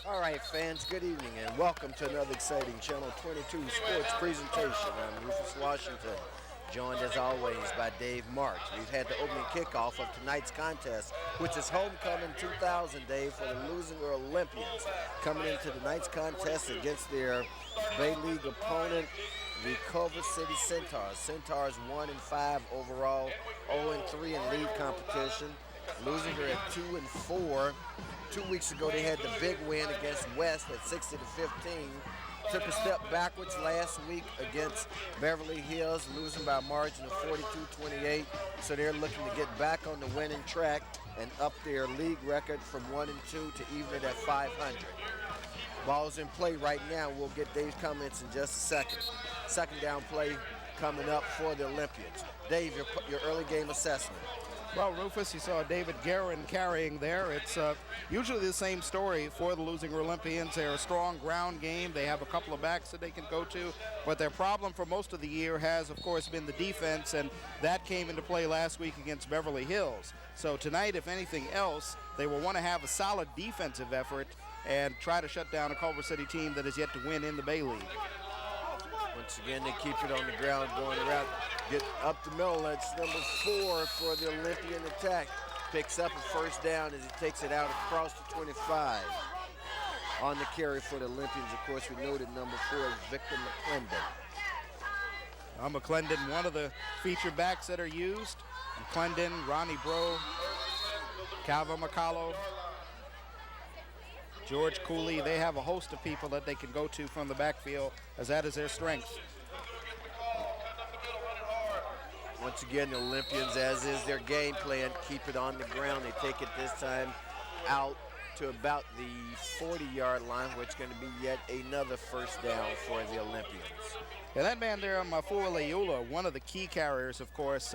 All right, fans, good evening and welcome to another exciting Channel 22 sports presentation. I'm Rufus Washington, joined as always by Dave Marks. We've had the opening kickoff of tonight's contest, which is Homecoming 2000, Dave, for the Leuzinger Olympians. Coming into tonight's contest against their Bay League opponent, the Culver City Centaurs. Centaurs 1-5 overall, 0-3 in league competition. Leuzinger at 2-4. 2 weeks ago, they had the big win against West at 60-15. Took a step backwards last week against Beverly Hills, losing by a margin of 42-28. So they're looking to get back on the winning track and up their league record from 1-2 to even it at 500. Ball's in play right now. We'll get Dave's comments in just a second. Second down play coming up for the Olympians. Dave, your early game assessment. Well, Rufus, you saw David Guerin carrying there. It's usually the same story for the Leuzinger Olympians. They're a strong ground game. They have a couple of backs that they can go to. But their problem for most of the year has, of course, been the defense, and that came into play last week against Beverly Hills. So tonight, if anything else, they will want to have a solid defensive effort and try to shut down a Culver City team that is yet to win in the Bay League. Once again, they keep it on the ground, going around, get up the middle. That's number 4 for the Olympian attack. Picks up a first down as he takes it out across the 25. On the carry for the Olympians, of course, we noted number 4 is Victor McClendon. McClendon, one of the featured backs that are used. McClendon, Ronnie Bro, Calvin McCullough, George Cooley. They have a host of people that they can go to from the backfield, as that is their strength. Once again, the Olympians, as is their game plan, keep it on the ground. They take it this time out to about the 40-yard line, which is going to be yet another first down for the Olympians. Yeah, that man there, Mafua Leula, one of the key carriers, of course.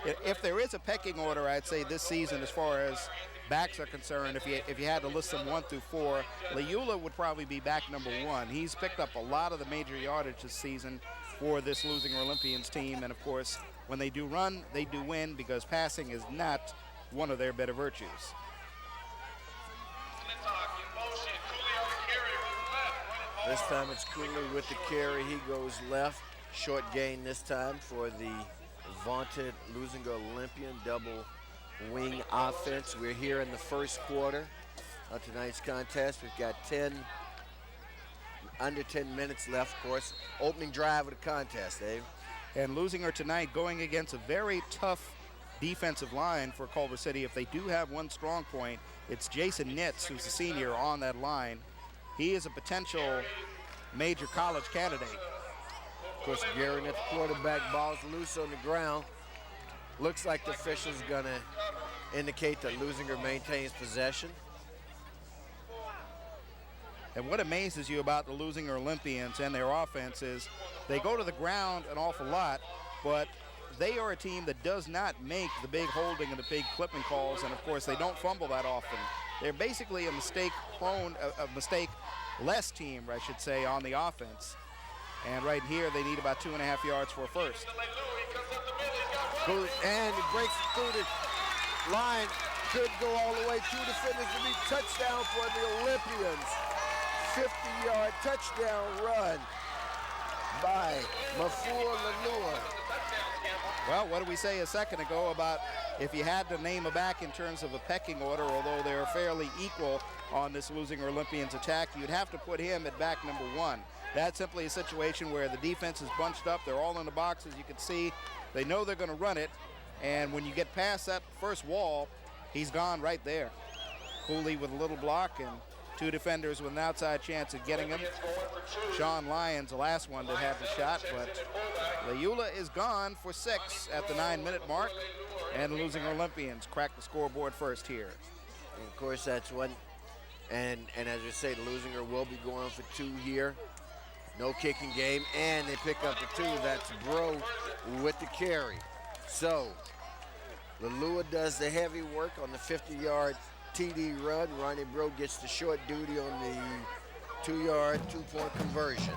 If there is a pecking order, I'd say this season, as far as backs are concerned, if you had to list them 1 through 4, Leula would probably be back number 1. He's picked up a lot of the major yardage this season for this Leuzinger Olympians team, and of course, when they do run, they do win because passing is not one of their better virtues. This time it's Cooley with the carry. He goes left. Short gain this time for the vaunted Leuzinger Olympian double wing offense. We're here in the first quarter of tonight's contest. We've got under 10 minutes left, of course. Opening drive of the contest, Dave. And Leuzinger tonight going against a very tough defensive line for Culver City. If they do have one strong point, it's Jason Nitz, who's a senior on that line. He is a potential major college candidate. Of course, Guerin at the quarterback, ball's loose on the ground. Looks like the official's going to indicate that Leuzinger maintains possession. And what amazes you about the Leuzinger Olympians and their offense is they go to the ground an awful lot, but they are a team that does not make the big holding and the big clipping calls, and of course they don't fumble that often. They're basically a mistake-less team, I should say, on the offense. And right here they need about 2.5 yards for a first. And it breaks through the line. Could go all the way to the finish to be touchdown for the Olympians. 50-yard touchdown run by Mafua Lanua. Well, what did we say a second ago about if you had to name a back in terms of a pecking order, although they're fairly equal on this Leuzinger Olympians attack, you'd have to put him at back number 1. That's simply a situation where the defense is bunched up. They're all in the box, as you can see. They know they're going to run it, and when you get past that first wall, he's gone right there. Cooley with a little block and 2 defenders with an outside chance of getting him. Sean Lyons, the last one that had the shot, but Leula is gone for 6 at the 9-minute mark, and the Leuzinger Olympians crack the scoreboard first here. And of course, that's one, and as you say, the Leuzinger will be going for 2 here. No kicking game, and they pick up the 2. That's Bro with the carry. So, Leula does the heavy work on the 50-yard TD run. Ronnie Bro gets the short duty on the 2-yard, 2-point conversion.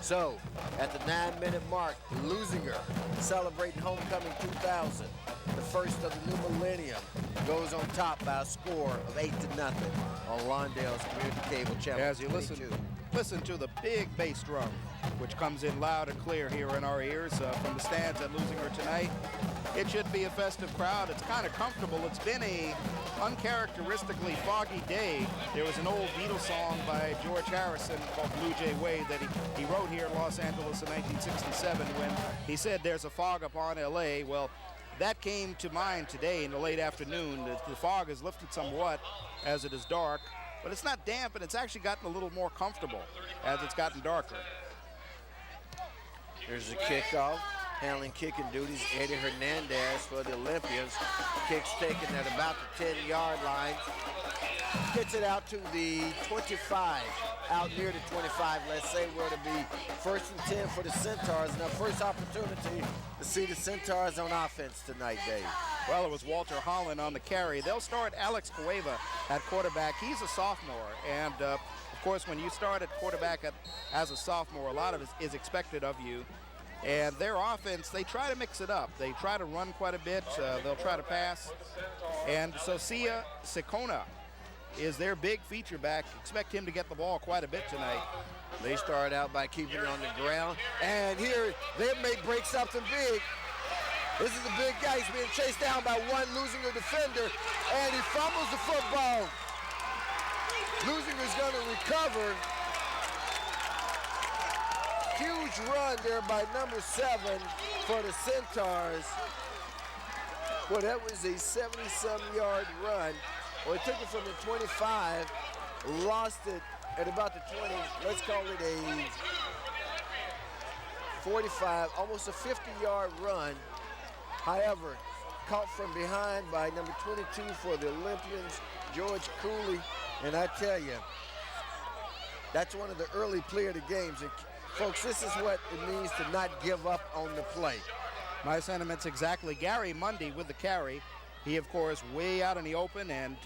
So, at the 9-minute mark, Leuzinger celebrating Homecoming 2000. the first of the new millennium, goes on top by a score of 8-0 on Lawndale's Community Cable Channel. As you 22. listen to the big bass drum, which comes in loud and clear here in our ears from the stands at Leuzinger tonight. It should be a festive crowd. It's kind of comfortable. It's been a uncharacteristically foggy day. There was an old Beatles song by George Harrison called Blue Jay Way that he wrote here in Los Angeles in 1967 when he said there's a fog upon LA. Well, that came to mind today in the late afternoon. The fog has lifted somewhat as it is dark, but it's not damp, and it's actually gotten a little more comfortable as it's gotten darker. Here's the kickoff. Handling kicking duties, Eddie Hernandez for the Olympians. Kick's taken at about the 10-yard line. Gets it out to the 25, out near the 25, let's say, where to be 1st and 10 for the Centaurs. And our first opportunity to see the Centaurs on offense tonight, Dave. Well, it was Walter Holland on the carry. They'll start Alex Cueva at quarterback. He's a sophomore, and of course, when you start at quarterback as a sophomore, a lot of it is expected of you. And their offense, they try to mix it up. They try to run quite a bit. They'll try to pass. And Socia Sicona is their big feature back. Expect him to get the ball quite a bit tonight. They start out by keeping it on the ground. And here, they may break something big. This is a big guy. He's being chased down by one Leuzinger defender. And he fumbles the football. Leuzinger's going to recover. Huge run there by number 7 for the Centaurs. Well, that was a 70-some-yard run. Well, he took it from the 25, lost it at about the 20. Let's call it a 45, almost a 50-yard run. However, caught from behind by number 22 for the Olympians, George Cooley. And I tell you, that's one of the early play of the games. And folks, this is what it means to not give up on the play. My sentiments exactly. Gary Mundy with the carry. He, of course, way out in the open, and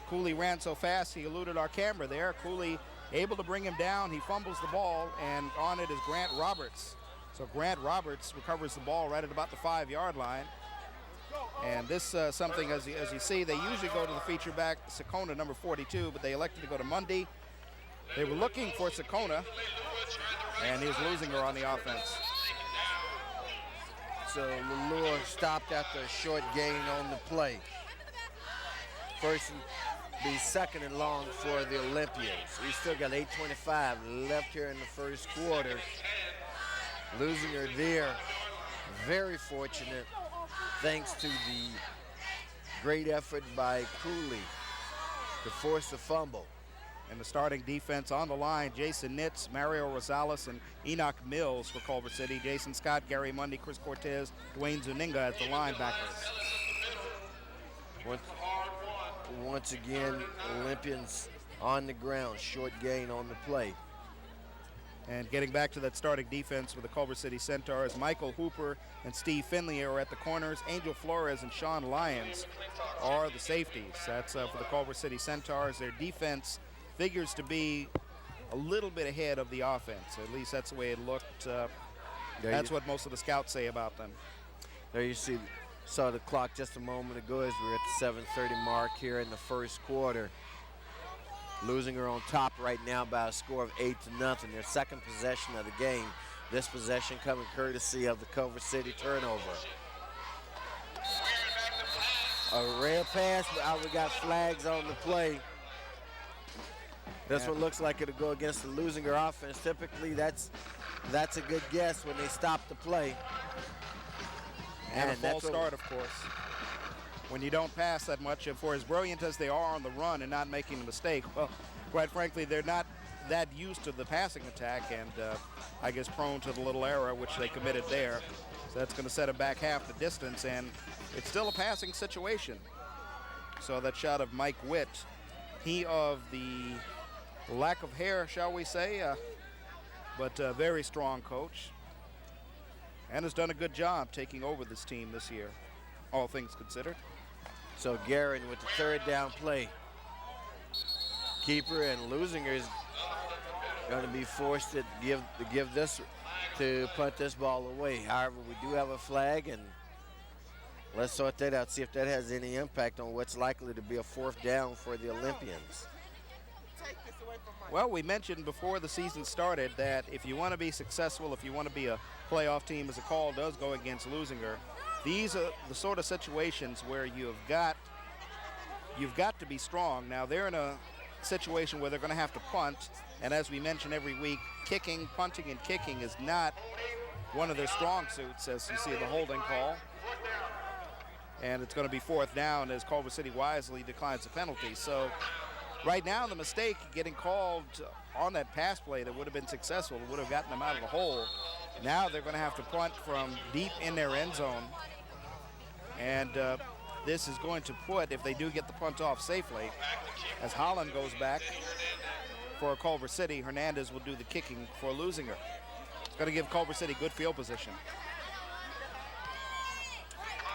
Cooley ran so fast he eluded our camera there. Cooley able to bring him down. He fumbles the ball, and on it is Grant Roberts. So Grant Roberts recovers the ball right at about the 5-yard line. And this something, as you see, they usually go to the feature back, Sicona, number 42, but they elected to go to Mundy. They were looking for Sicona, and here's Leuzinger on the offense. So Lelure stopped after a short gain on the play. First and be second and long for the Olympians. We still got 8:25 left here in the first quarter. Leuzinger there, very fortunate, thanks to the great effort by Cooley to force the fumble. And the starting defense on the line, Jason Nitz, Mario Rosales, and Enoch Mills for Culver City. Jason Scott, Gary Mundy, Chris Cortez, Dwayne Zuniga as the linebackers. Once again, Olympians on the ground, short gain on the play. And getting back to that starting defense for the Culver City Centaurs, Michael Hooper and Steve Finley are at the corners. Angel Flores and Sean Lyons are the safeties. That's for the Culver City Centaurs. Their defense figures to be a little bit ahead of the offense. At least that's the way it looked. That's what most of the scouts say about them. There you saw the clock just a moment ago as we're at the 7:30 mark here in the first quarter. Leuzinger on top right now by a score of 8-0. Their second possession of the game. This possession coming courtesy of the Culver City turnover. A rare pass, but we got flags on the play. This one looks like it'll go against the Leuzinger offense. Typically, that's a good guess when they stop the play. And a false start, of course. When you don't pass that much, and for as brilliant as they are on the run and not making a mistake, well, quite frankly, they're not that used to the passing attack, and I guess prone to the little error which they committed there. So that's going to set them back half the distance, and it's still a passing situation. So that shot of Mike Witt, he of the lack of hair, shall we say, but a very strong coach, and has done a good job taking over this team this year, all things considered. So Guerin with the third down play. Keeper and Leuzinger is going to be forced to punt this ball away. However, we do have a flag, and Let's sort that out, see if that has any impact on what's likely to be a 4th down for the Olympians. Well, we mentioned before the season started that if you want to be successful, if you want to be a playoff team, as the call does go against Leuzinger, these are the sort of situations where you've got to be strong. Now, they're in a situation where they're going to have to punt, and as we mention every week, punting and kicking is not one of their strong suits, as you see the holding call. And it's going to be 4th down as Culver City wisely declines the penalty. So right now, the mistake getting called on that pass play that would have been successful, would have gotten them out of the hole. Now they're going to have to punt from deep in their end zone. And this is going to put, if they do get the punt off safely, as Holland goes back for Culver City, Hernandez will do the kicking for Leuzinger. It's going to give Culver City good field position.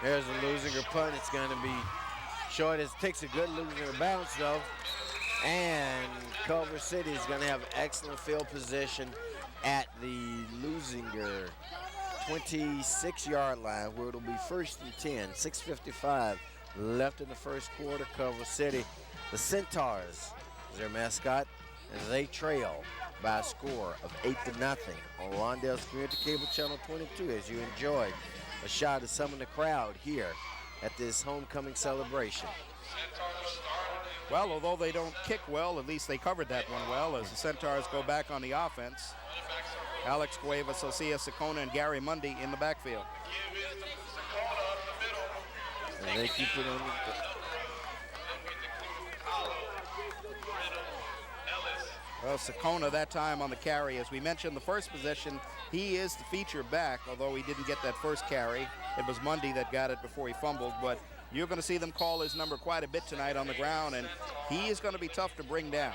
There's a Leuzinger punt. It's going to be short. It takes a good Leuzinger bounce, though. And Culver City is going to have excellent field position at the Leuzinger 26-yard line, where it'll be 1st and 10, 6:55 left in the first quarter. Culver City, the Centaurs, is their mascot, as they trail by a score of 8-0 on Lawndale's Community Cable Channel 22, as you enjoy a shot of some of the crowd here at this homecoming celebration. Well, although they don't kick well, at least they covered that one well as the Centaurs go back on the offense. Alex Cuevas, Socia Sacona, and Gary Mundy in the backfield. And they keep it on Well, Sacona that time on the carry. As we mentioned, the first possession, he is the feature back, although he didn't get that first carry. It was Mundy that got it before he fumbled, but you're going to see them call his number quite a bit tonight on the ground, and he is going to be tough to bring down.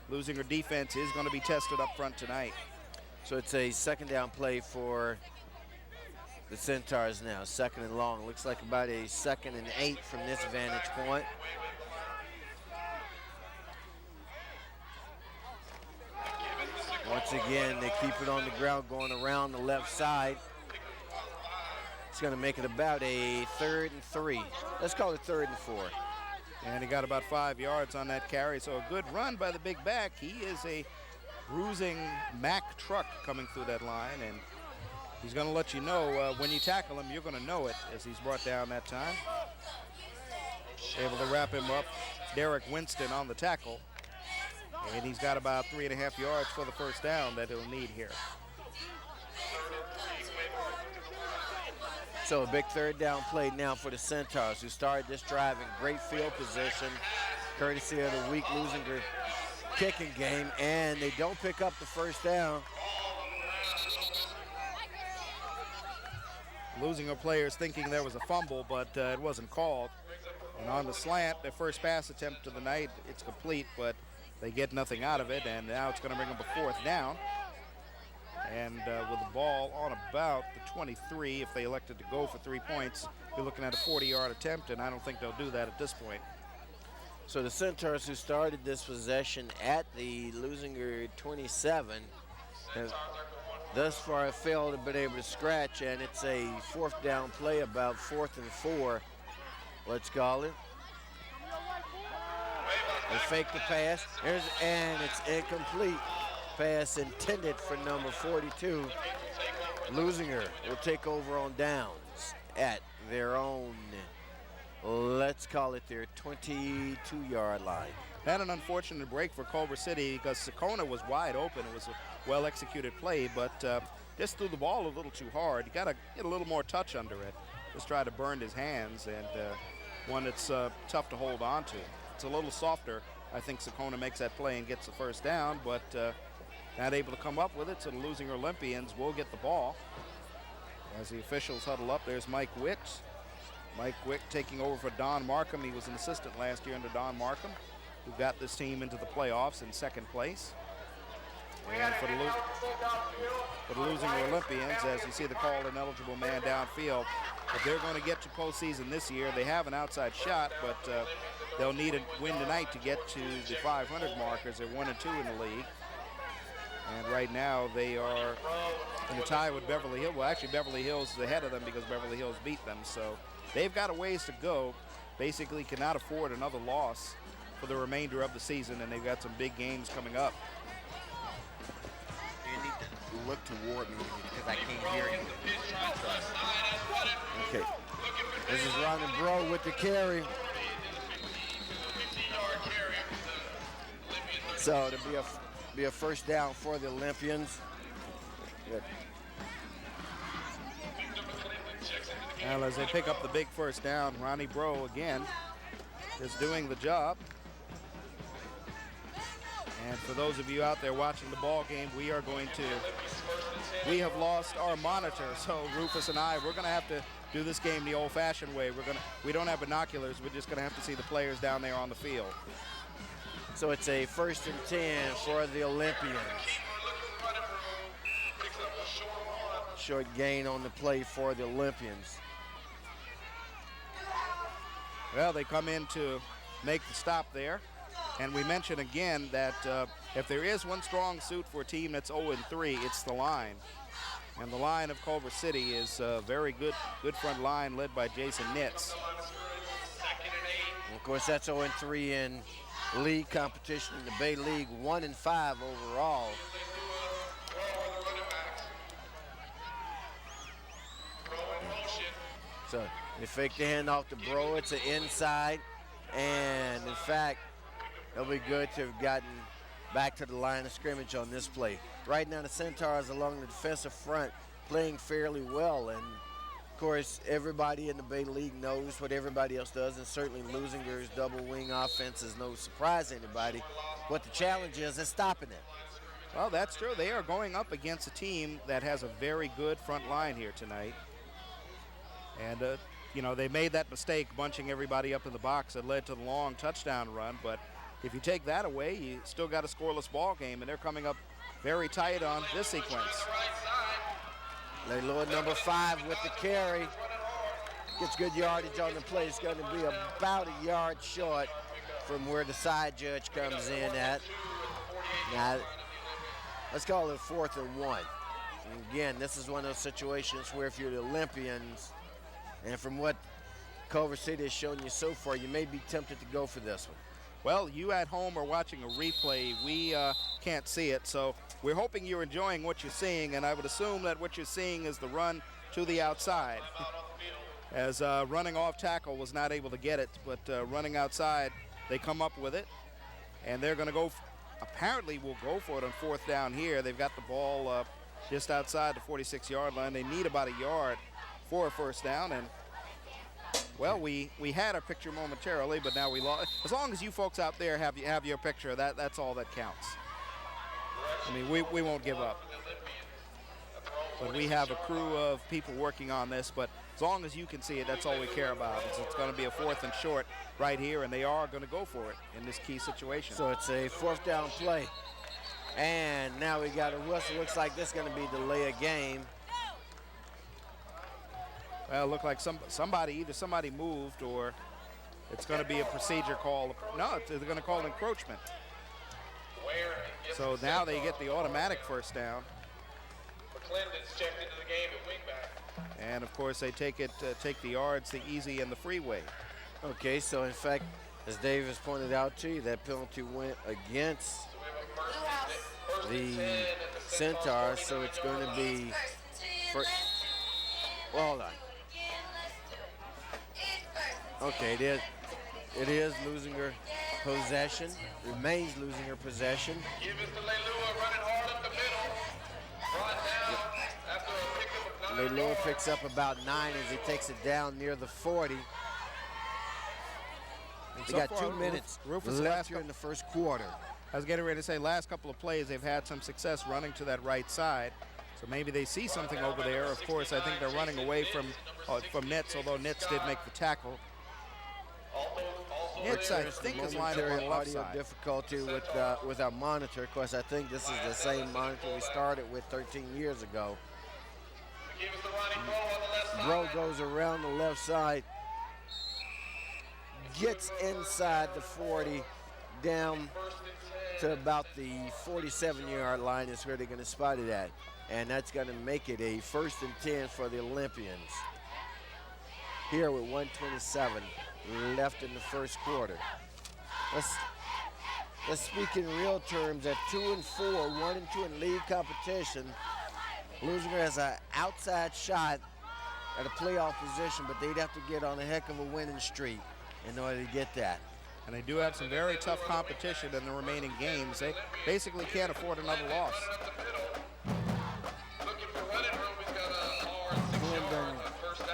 Leuzinger defense is going to be tested up front tonight. So it's a 2nd down play for the Centaurs now, 2nd and long. Looks like about a 2nd and 8 from this vantage point. Once again, they keep it on the ground going around the left side. It's going to make it about a 3rd and 3. Let's call it 3rd and 4. And he got about 5 yards on that carry, so a good run by the big back. He is a bruising Mack truck coming through that line, and he's going to let you know when you tackle him, you're going to know it, as he's brought down that time. Able to wrap him up. Derek Winston on the tackle. And he's got about 3.5 yards for the 1st down that he'll need here. So a big 3rd down play now for the Centaurs, who started this drive in great field position, courtesy of the weak Leuzinger kicking game, and they don't pick up the 1st down. Leuzinger players thinking there was a fumble, but it wasn't called. And on the slant, their first pass attempt of the night, it's complete, but they get nothing out of it, and now it's going to bring up a 4th down. And with the ball on about the 23, if they elected to go for 3 points, you're looking at a 40-yard attempt, and I don't think they'll do that at this point. So the Centaurs, who started this possession at the Leuzinger 27, have thus far failed to be able to scratch, and it's a 4th down play, about 4th and 4, let's call it. They fake the pass, and it's incomplete. Pass intended for number 42. Leuzinger will take over on downs at their own, let's call it their 22-yard line. Had an unfortunate break for Culver City because Sacona was wide open. It was a well-executed play, but just threw the ball a little too hard. You got to get a little more touch under it. Just try to burn his hands, and one that's tough to hold on to. It's a little softer. I think Sacona makes that play and gets the 1st down, but not able to come up with it, so the Leuzinger Olympians will get the ball. As the officials huddle up, there's Mike Wick. Mike Wick taking over for Don Markham. He was an assistant last year under Don Markham, who got this team into the playoffs in 2nd place. And for the Leuzinger Olympians, as you see the call, ineligible man downfield. If they're going to get to postseason this year, they have an outside shot, but they'll need a win tonight to get to the 500 markers. They're 1-2 in the league. And right now they are in a tie with Beverly Hills. Well, actually Beverly Hills is ahead of them because Beverly Hills beat them. So they've got a ways to go. Basically cannot afford another loss for the remainder of the season, and they've got some big games coming up. You need to look toward me because I can't hear you. Okay. This is Ronnie Bro with the carry. So it'll be a first down for the Olympians. Good. Well, as they pick up the big first down, Ronnie Bro again is doing the job. And for those of you out there watching the ball game, we have lost our monitor. So Rufus and we're going to have to do this game the old-fashioned way. We don't have binoculars. We're just going to have to see the players down there on the field. So it's a 1st and 10 for the Olympians. Short gain on the play for the Olympians. Well, they come in to make the stop there. And we mention again that if there is one strong suit for a team that's 0-3, it's the line. And the line of Culver City is a very good front line led by Jason Nitz. And of course, that's 0-3 in league competition in the Bay League, 1-5 overall. So they fake the handoff to Bro. It's an inside, and in fact, it'll be good to have gotten back to the line of scrimmage on this play. Right now, the Centaurs along the defensive front playing fairly well, and of course, everybody in the Bay League knows what everybody else does, and certainly Leuzinger's double wing offense is no surprise to anybody. What the challenge is stopping it. Well, that's true. They are going up against a team that has a very good front line here tonight. And, you know, they made that mistake bunching everybody up in the box that led to the long touchdown run. But if you take that away, you still got a scoreless ball game, and they're coming up very tight on this sequence. Lord number 5 with the carry. Gets good yardage on the play. It's going to be about a yard short from where the side judge comes in at. Now, let's call it 4th and 1. And again, this is one of those situations where if you're the Olympians, and from what Culver City has shown you so far, you may be tempted to go for this one. Well, you at home are watching a replay. We can't see it, so we're hoping you're enjoying what you're seeing, and I would assume that what you're seeing is the run to the outside. As running off tackle was not able to get it, but running outside, they come up with it, and they're going to go, apparently will go for it on 4th down here. They've got the ball just outside the 46-yard line. They need about a yard for a first down, and well, we had our picture momentarily, but now we lost. As long as you folks out there have your picture, that's all that counts. I mean, we won't give up. But we have a crew of people working on this, but as long as you can see it, that's all we care about. It's going to be a 4th and short right here, and they are going to go for it in this key situation. So it's a 4th down play. And now we got a whistle. Looks like this is going to be delay a game. Well, it looked like either somebody moved or it's going to be a procedure call. No, they're going to call encroachment. So now they get the automatic first down. And of course they take the yards, the easy and the freeway. Okay, so in fact, as Dave has pointed out to you, that penalty went against the Centaurs, so it's going to be well, hold on. Okay, it is Leuzinger possession. Remains Leuzinger possession. Give it to Leilua running hard up the middle. Leilua picks up about 9 as he takes it down near the 40. We got 2 minutes left here in the first quarter. I was getting ready to say, last couple of plays, they've had some success running to that right side. So maybe they see something over there. Of course, I think they're running away from Nitz, although Nitz did make the tackle. Nitz, I think, is lined up on the left audio side. difficulty with our monitor. Of course, I think this is the same monitor we started with 13 years ago. Bro goes around the left side, gets inside the 40, down to about the 47-yard line is where they're going to spot it at. And that's going to make it a 1st and 10 for the Olympians. Here with 1:27 left in the first quarter. Let's speak in real terms. At 2-4, 1-2 in league competition, Leuzinger has an outside shot at a playoff position, but they'd have to get on a heck of a winning streak in order to get that. And they do have some very tough competition in the remaining games. They basically can't afford another loss. Clinton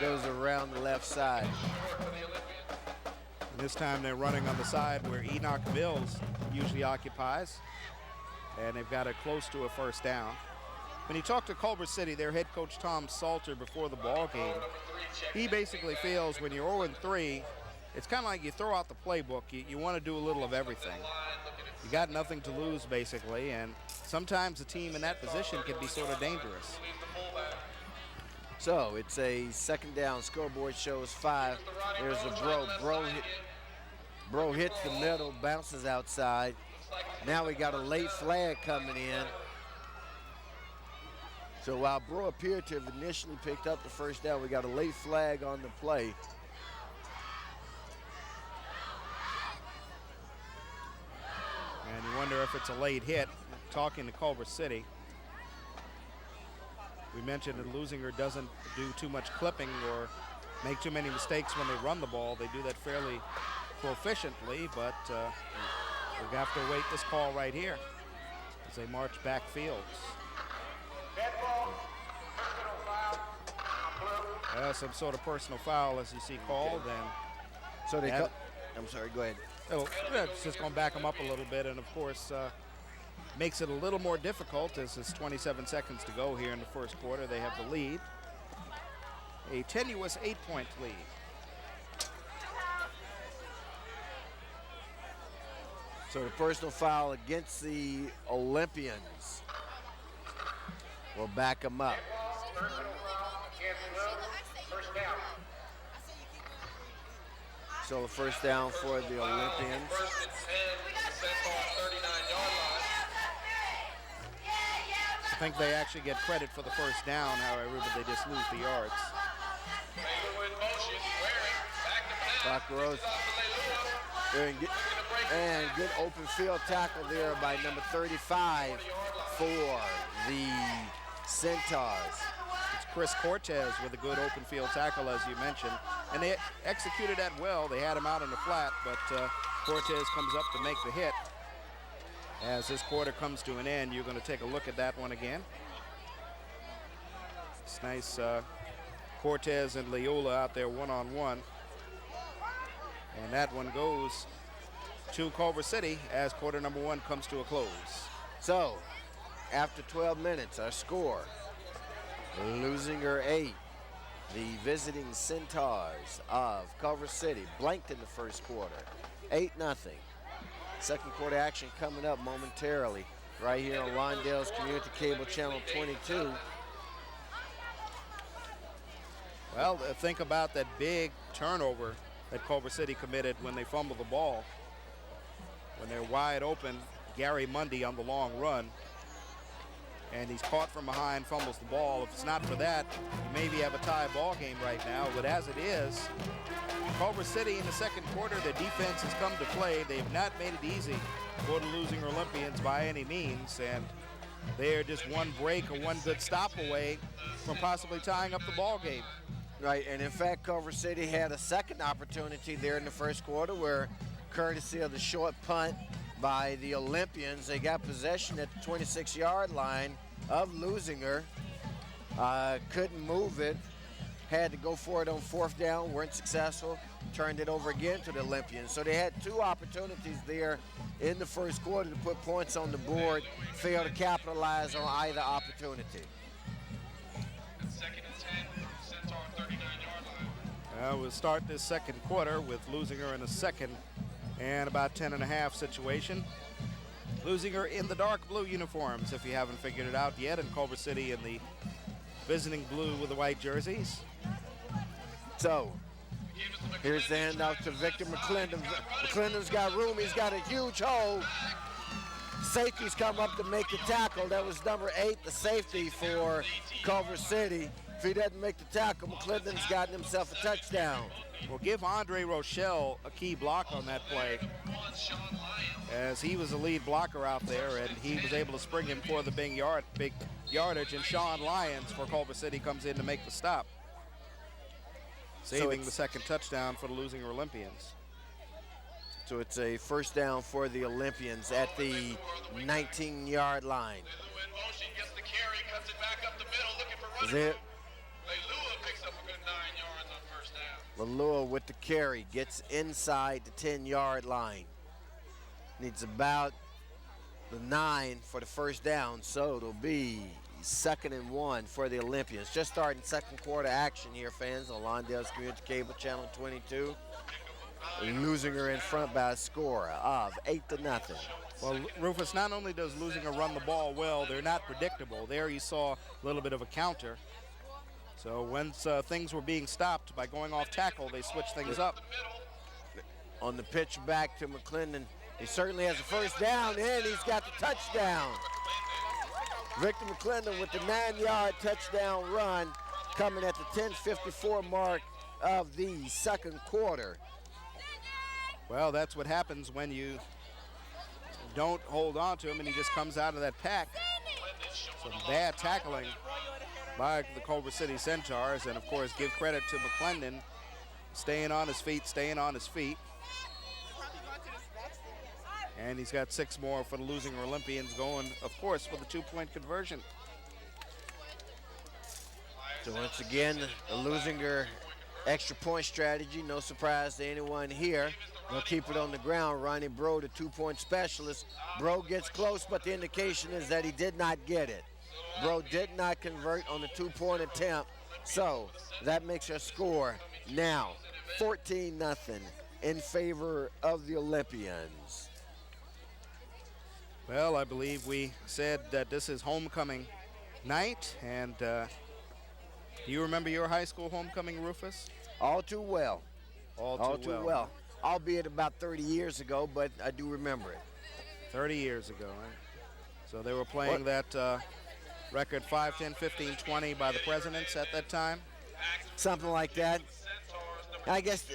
goes around the left side. And this time they're running on the side where Enoch Mills usually occupies. And they've got it close to a first down. When you talk to Culver City, their head coach Tom Salter before the ball game, he basically feels when you're 0-3, it's kind of like you throw out the playbook. You want to do a little of everything. You got nothing to lose, basically, and sometimes a team in that position can be sort of dangerous. So it's a 2nd down. Scoreboard shows 5. There's a Bro hits the middle, bounces outside. Now we got a late flag coming in. So while Bro appeared to have initially picked up the first down, we got a late flag on the play. And you wonder if it's a late hit. Talking to Culver City, we mentioned that Leuzinger doesn't do too much clipping or make too many mistakes when they run the ball. They do that fairly proficiently, but we'll have to await this call right here as they march backfield. Some sort of personal foul, as you see, called. And so I'm sorry, go ahead. It's just going to back them up a little bit, and of course makes it a little more difficult as it's 27 seconds to go here in the first quarter. They have the lead, a tenuous 8-point lead. So the personal foul against the Olympians will back them up. So the first down for the Olympians. I think they actually get credit for the first down, however, but they just lose the yards. Clock goes. And good open field tackle there by number 35 for the Centaurs. It's Chris Cortez with a good open field tackle, as you mentioned. And they executed that well. They had him out in the flat, but Cortez comes up to make the hit. As this quarter comes to an end, you're going to take a look at that one again. It's nice Cortez and Leola out there one-on-one. And that one goes to Culver City as quarter number 1 comes to a close. So, after 12 minutes, our score, Leuzinger 8, the visiting Centaurs of Culver City, blanked in the first quarter, 8-0. Second quarter action coming up momentarily right here on Lawndale's Community Cable Channel 22. Well, think about that big turnover that Culver City committed when they fumbled the ball. When they're wide open, Gary Mundy on the long run, and he's caught from behind, fumbles the ball. If it's not for that, you maybe have a tie ball game right now, but as it is, Culver City in the second quarter, their defense has come to play. They have not made it easy for the Leuzinger Olympians by any means, and they're just one break or one good stop away from possibly tying up the ball game. Right, and in fact, Culver City had a second opportunity there in the first quarter where, courtesy of the short punt by the Olympians, they got possession at the 26-yard line of Leuzinger. Couldn't move it. Had to go for it on 4th down, weren't successful, turned it over again to the Olympians. So they had 2 opportunities there in the first quarter to put points on the board, failed to capitalize on either opportunity. We'll start this second quarter with Leuzinger in a 2nd and about 10.5 situation. Leuzinger in the dark blue uniforms, if you haven't figured it out yet, and Culver City in the visiting blue with the white jerseys. So, Here's the handoff to Victor McClendon. McClendon's got room. He's got a huge hole. Safety's come up to make the tackle. That was number 8, the safety for Culver City. If he doesn't make the tackle, McClendon's gotten himself a touchdown. Well, give Andre Rochelle a key block on that play, as he was the lead blocker out there, and he was able to spring him for the big yardage, and Sean Lyons for Culver City comes in to make the stop, saving the second touchdown for the Leuzinger Olympians. So it's a first down for the Olympians at the 19-yard line. Is it? Picks up a good 9 yards on first down. Lalua with the carry, gets inside the 10-yard line. Needs about the 9 for the first down, so it'll be 2nd and 1 for the Olympians. Just starting second quarter action here, fans, on Lawndale's Community Cable Channel 22. Leuzinger in front by a score of 8-0. Well, Rufus, not only does Leuzinger run the ball well, they're not predictable. There you saw a little bit of a counter. So once things were being stopped by going off tackle, they switched things up. On the pitch back to McClendon, he certainly has a first down, and he's got the touchdown. Victor McClendon with the 9-yard touchdown run, coming at the 10:54 mark of the second quarter. Well, that's what happens when you don't hold on to him and he just comes out of that pack. Some bad tackling by the Culver City Centaurs, and of course give credit to McClendon, staying on his feet. And he's got 6 more for the Leuzinger Olympians, going, of course, with a 2-point conversion. So once again, the Leuzinger extra point strategy, no surprise to anyone here. They'll keep it on the ground. Ronnie Bro, the 2-point specialist. Bro gets close, but the indication is that he did not get it. Bro did not convert on the 2-point attempt, so that makes our score now 14-0 in favor of the Olympians. Well, I believe we said that this is homecoming night, and do you remember your high school homecoming, Rufus? All too well. All too well. Albeit about 30 years ago, but I do remember it. 30 years ago, right? So they were playing that record 5, 10, 15, 20 by the Presidents at that time? Something like that. I guess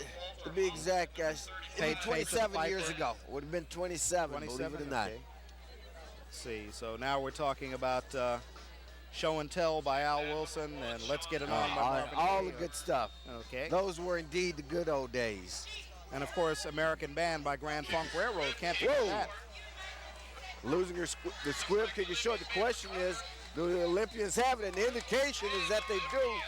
to be exact, guys, it was 27 years ago. It would have been 27, believe it or not. Okay. Let's see, so now we're talking about Show and Tell by Al Wilson and Let's Get It On by Marvin all Gaye. the good stuff. Okay. Those were indeed the good old days. And of course, American Band by Grand Funk Railroad. Can't forget that. Leuzinger, the squib kick is short. The question is, do the Olympians have it? And the indication is that they do.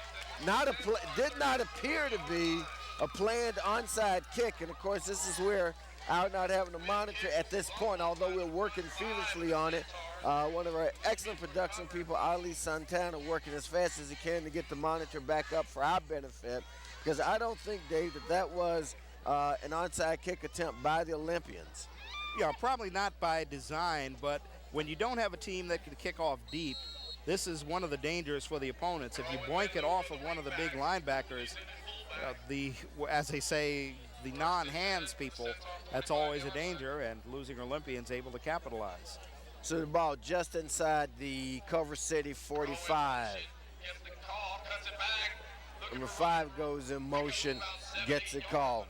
Did not appear to be a planned onside kick. And of course, this is where out not having to monitor at this point, although we're working feverishly on it. One of our excellent production people, Ali Santana, working as fast as he can to get the monitor back up for our benefit. Because I don't think, Dave, that was an onside kick attempt by the Olympians. Yeah, probably not by design, but when you don't have a team that can kick off deep, this is one of the dangers for the opponents. If you boink it off of one of the big linebackers, as they say, the non-hands people, that's always a danger, and Leuzinger Olympians able to capitalize. So the ball just inside the Culver City 45. Number 5 goes in motion, gets the call.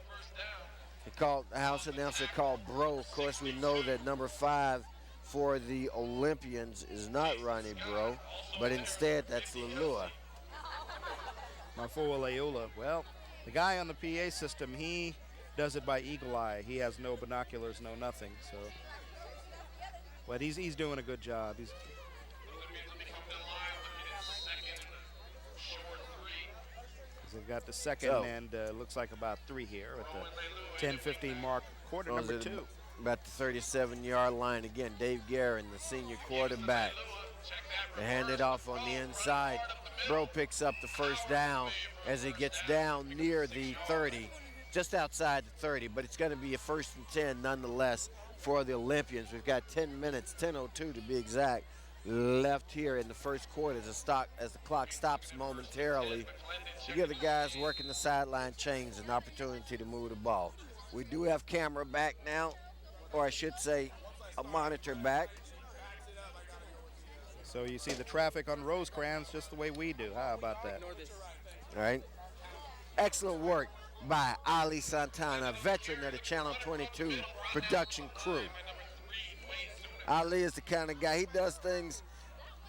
The house announcer called Bro. Of course, we know that number 5 for the Olympians is not Ronnie Bro, but instead that's Lalua. Marfoa Leula. Well, the guy on the PA system, he does it by eagle eye. He has no binoculars, no nothing. So, but he's doing a good job. They've got the second and looks like about 3 here at the 10-15 mark, quarter number 2. About the 37-yard line again. Dave Guerin, the senior quarterback. They hand it off on the inside. Bro picks up the first down as he gets down near the 30, just outside the 30, but it's going to be a 1st and 10 nonetheless for the Olympians. We've got 10 minutes, 10:02 to be exact, left here in the first quarter as the clock stops momentarily to give the guys working the sideline chains an opportunity to move the ball. We do have camera back now, or I should say a monitor back. So you see the traffic on Rosecrans just the way we do. How about that? All right. Excellent work by Ali Santana, veteran of the Channel 22 production crew. Ali is the kind of guy, he does things,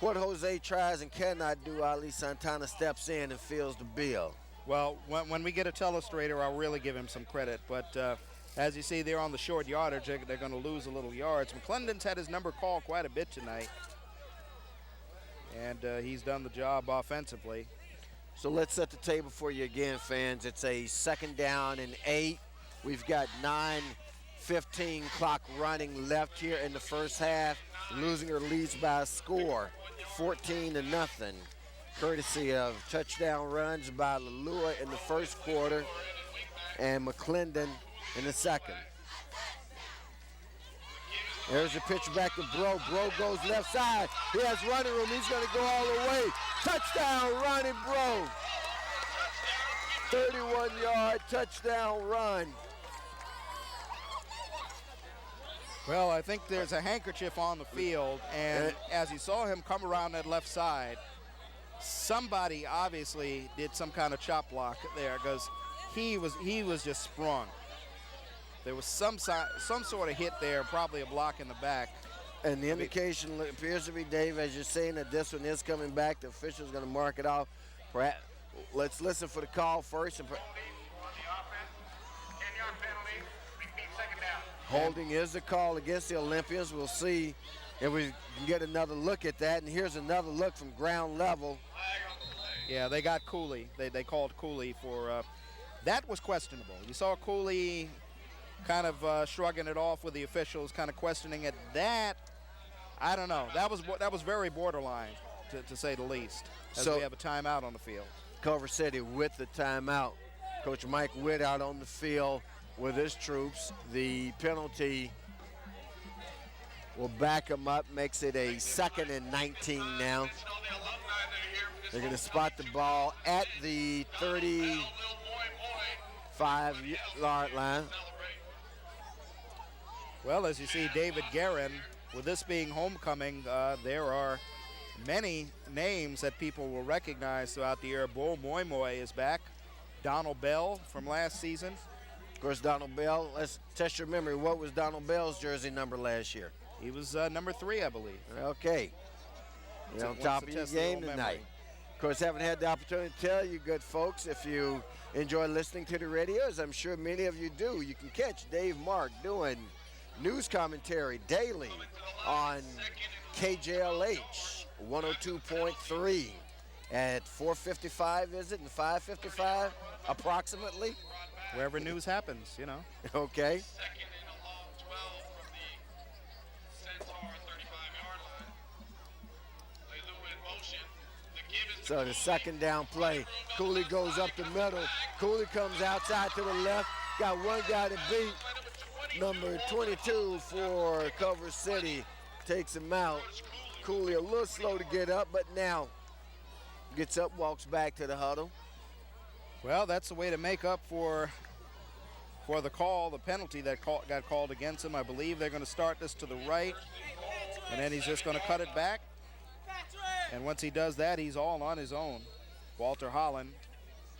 what Jose tries and cannot do, Ali Santana steps in and fills the bill. Well, when we get a telestrator, I'll really give him some credit. But as you see, they're on the short yardage. They're going to lose a little yards. McClendon's had his number called quite a bit tonight. And he's done the job offensively. So let's set the table for you again, fans. It's a 2nd down and 8. We've got 9:15 clock running left here in the first half. Leuzinger leads by a score, 14-0, courtesy of touchdown runs by Lalua in the first quarter and McClendon in the second. There's a pitch back to Bro. Bro goes left side. He has running room. He's going to go all the way. Touchdown, Ronnie Bro. 31-yard touchdown run. Well, I think there's a handkerchief on the field, and as you saw him come around that left side, somebody obviously did some kind of chop block there because he was just sprung. There was some sort of hit there, probably a block in the back. And the indication appears to be, Dave, as you're saying that this one is coming back. The official's going to mark it off. Perhaps, let's listen for the call first. And holding is the call against the Olympians. We'll see if we can get another look at that. And here's another look from ground level. Yeah, they got Cooley. They called Cooley for that was questionable. You saw Cooley kind of shrugging it off with the officials, kind of questioning it. That, I don't know. That was very borderline, to say the least, as we have a timeout on the field. Culver City with the timeout. Coach Mike Witt out on the field with his troops. The penalty will back them up, makes it a 2nd and 19 now. They're going to spot the ball at the 35-yard line. Well, as you see, David Guerin, with this being homecoming, there are many names that people will recognize throughout the year. Bo Moy Moy is back. Donald Bell from last season. Of course, Donald Bell, let's test your memory. What was Donald Bell's jersey number last year? He was number 3, I believe. Okay. You're on top of your game tonight. Of course, haven't had the opportunity to tell you, good folks, if you enjoy listening to the radio, as I'm sure many of you do, you can catch Dave Mark doing news commentary daily on KJLH 102.3 at 4:55, is it, and 5:55 approximately? Wherever news happens, you know. Okay. 2nd and a long 12 from the Centaur 35-yard line. Lelua in motion. The give is So the 2nd down play. Cooley goes up the middle. Cooley comes outside to the left. Got one guy to beat. Number 22 for Culver City takes him out. Cooley a little slow to get up, but now gets up, walks back to the huddle. Well, that's the way to make up for the call, the penalty that got called against him. I believe they're going to start this to the right, and then he's just going to cut it back. And once he does that, he's all on his own. Walter Holland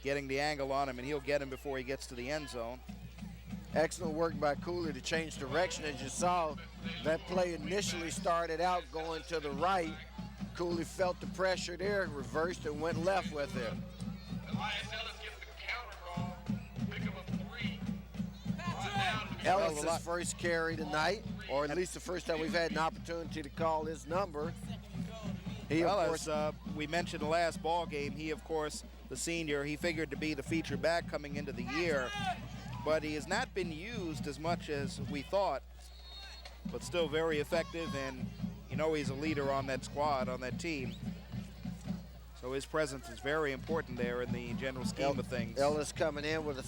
getting the angle on him, and he'll get him before he gets to the end zone. Excellent work by Cooley to change direction. As you saw, that play initially started out going to the right. Cooley felt the pressure there, reversed and went left with it. Elias Ellis gets the counter ball. Pick up a 3. Ellis' first carry tonight, or at least the first time we've had an opportunity to call his number. He, well, of course, as we mentioned the last ball game, he, of course, the senior, he figured to be the feature back coming into the year, but he has not been used as much as we thought, but still very effective, and you know he's a leader on that squad, on that team. So his presence is very important there in the general scheme of things. Ellis coming in with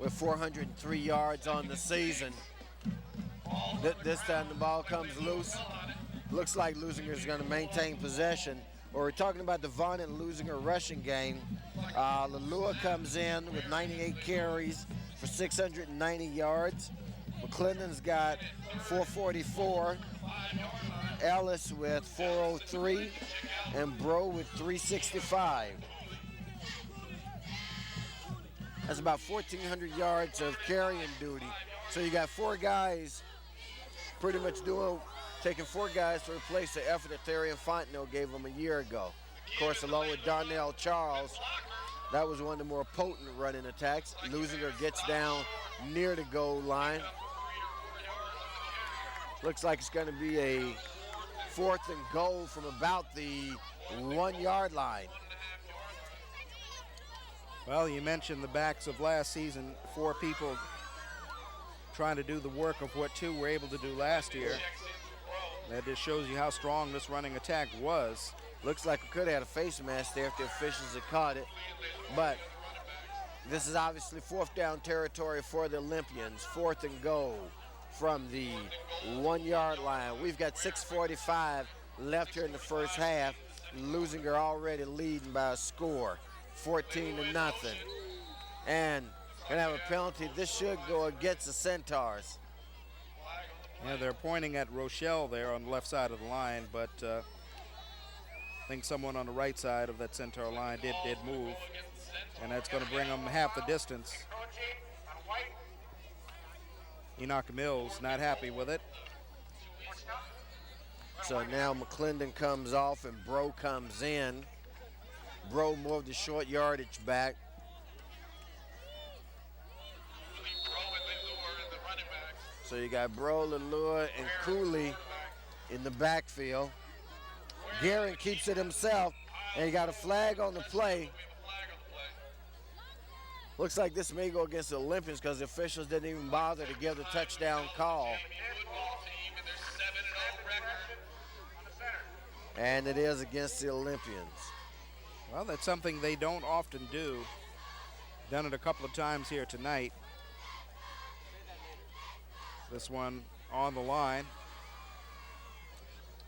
403 yards on the season. This time the ball comes loose. Looks like Leuzinger is going to maintain possession. Or we're talking about the Vaughn and Leuzinger rushing game. Lalua comes in with 98 carries for 690 yards. McClendon's got 444. Ellis with 403. And Bro with 365. That's about 1,400 yards of carrying duty. So you got 4 guys pretty much taking 4 guys to replace the effort that Therian Fontenot gave them a year ago. Of course, along with Donnell Charles, that was one of the more potent running attacks. Leuzinger gets down near the goal line. Looks like it's going to be a 4th and goal from about the 1-yard line. Well, you mentioned the backs of last season, 4 people trying to do the work of what 2 were able to do last year. That just shows you how strong this running attack was. Looks like we could have had a face mask there if the officials had caught it. But this is obviously 4th down territory for the Olympians. 4th and goal from the 1-yard line. We've got 6:45 left here in the first half. Leuzinger already leading by a score, 14-0. And gonna have a penalty. This should go against the Centaurs. Yeah, they're pointing at Rochelle there on the left side of the line, but I think someone on the right side of that Centaur line did move, and that's going to bring them half the distance. Enoch Mills not happy with it. So now McClendon comes off and Bro comes in. Bro more of the short yardage back. So you got Bro, Lalua, and Cooley in the backfield. Guerin keeps it himself, and he got a flag on the play. Looks like this may go against the Olympians because the officials didn't even bother to give the touchdown call. And it is against the Olympians. Well, that's something they don't often do. Done it a couple of times here tonight. This one on the line.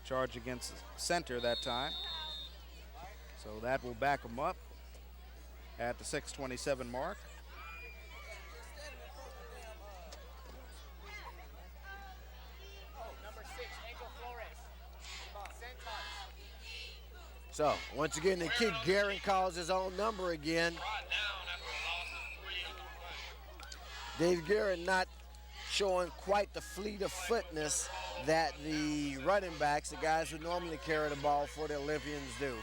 Charge against center that time. So that will back them up at the 6:27 mark. So once again, the kid Guerin calls his own number again. Dave Guerin not showing quite the fleet of footness that the running backs, the guys who normally carry the ball for the Olympians, do.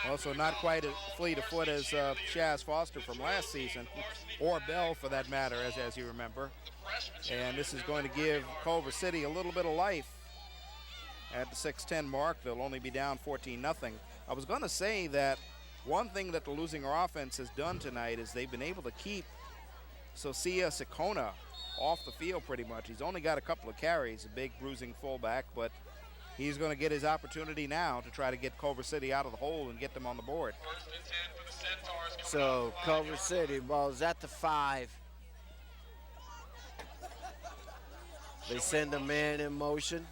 Also not quite as fleet of foot as Shaz Foster from last season, or Bell for that matter, as you remember. And this is going to give Culver City a little bit of life at the 6:10 mark. They'll only be down 14-0. I was going to say that one thing that the Leuzinger offense has done tonight is they've been able to keep Socia Sikona off the field pretty much. He's only got a couple of carries, a big bruising fullback, but he's going to get his opportunity now to try to get Culver City out of the hole and get them on the board. So Culver City ball's at the 5. They send a man in motion.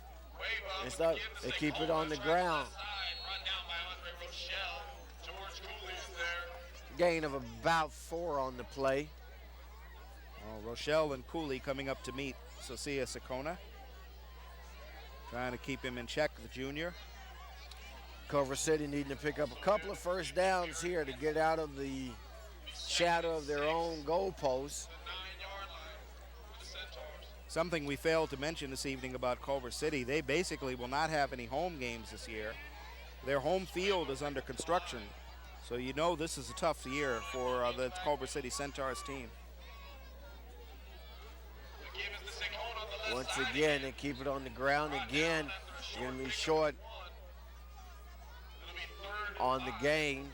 They keep it on the ground. Gain of about 4 on the play. Well, Rochelle and Cooley coming up to meet Socia Sikona. Trying to keep him in check, the junior. Culver City needing to pick up a couple of first downs here to get out of the shadow of their own goalposts. Something we failed to mention this evening about Culver City, they basically will not have any home games this year. Their home field is under construction, so you know this is a tough year for the Culver City Centaurs team. Once again, they keep it on the ground again. They're going to be short on the gain.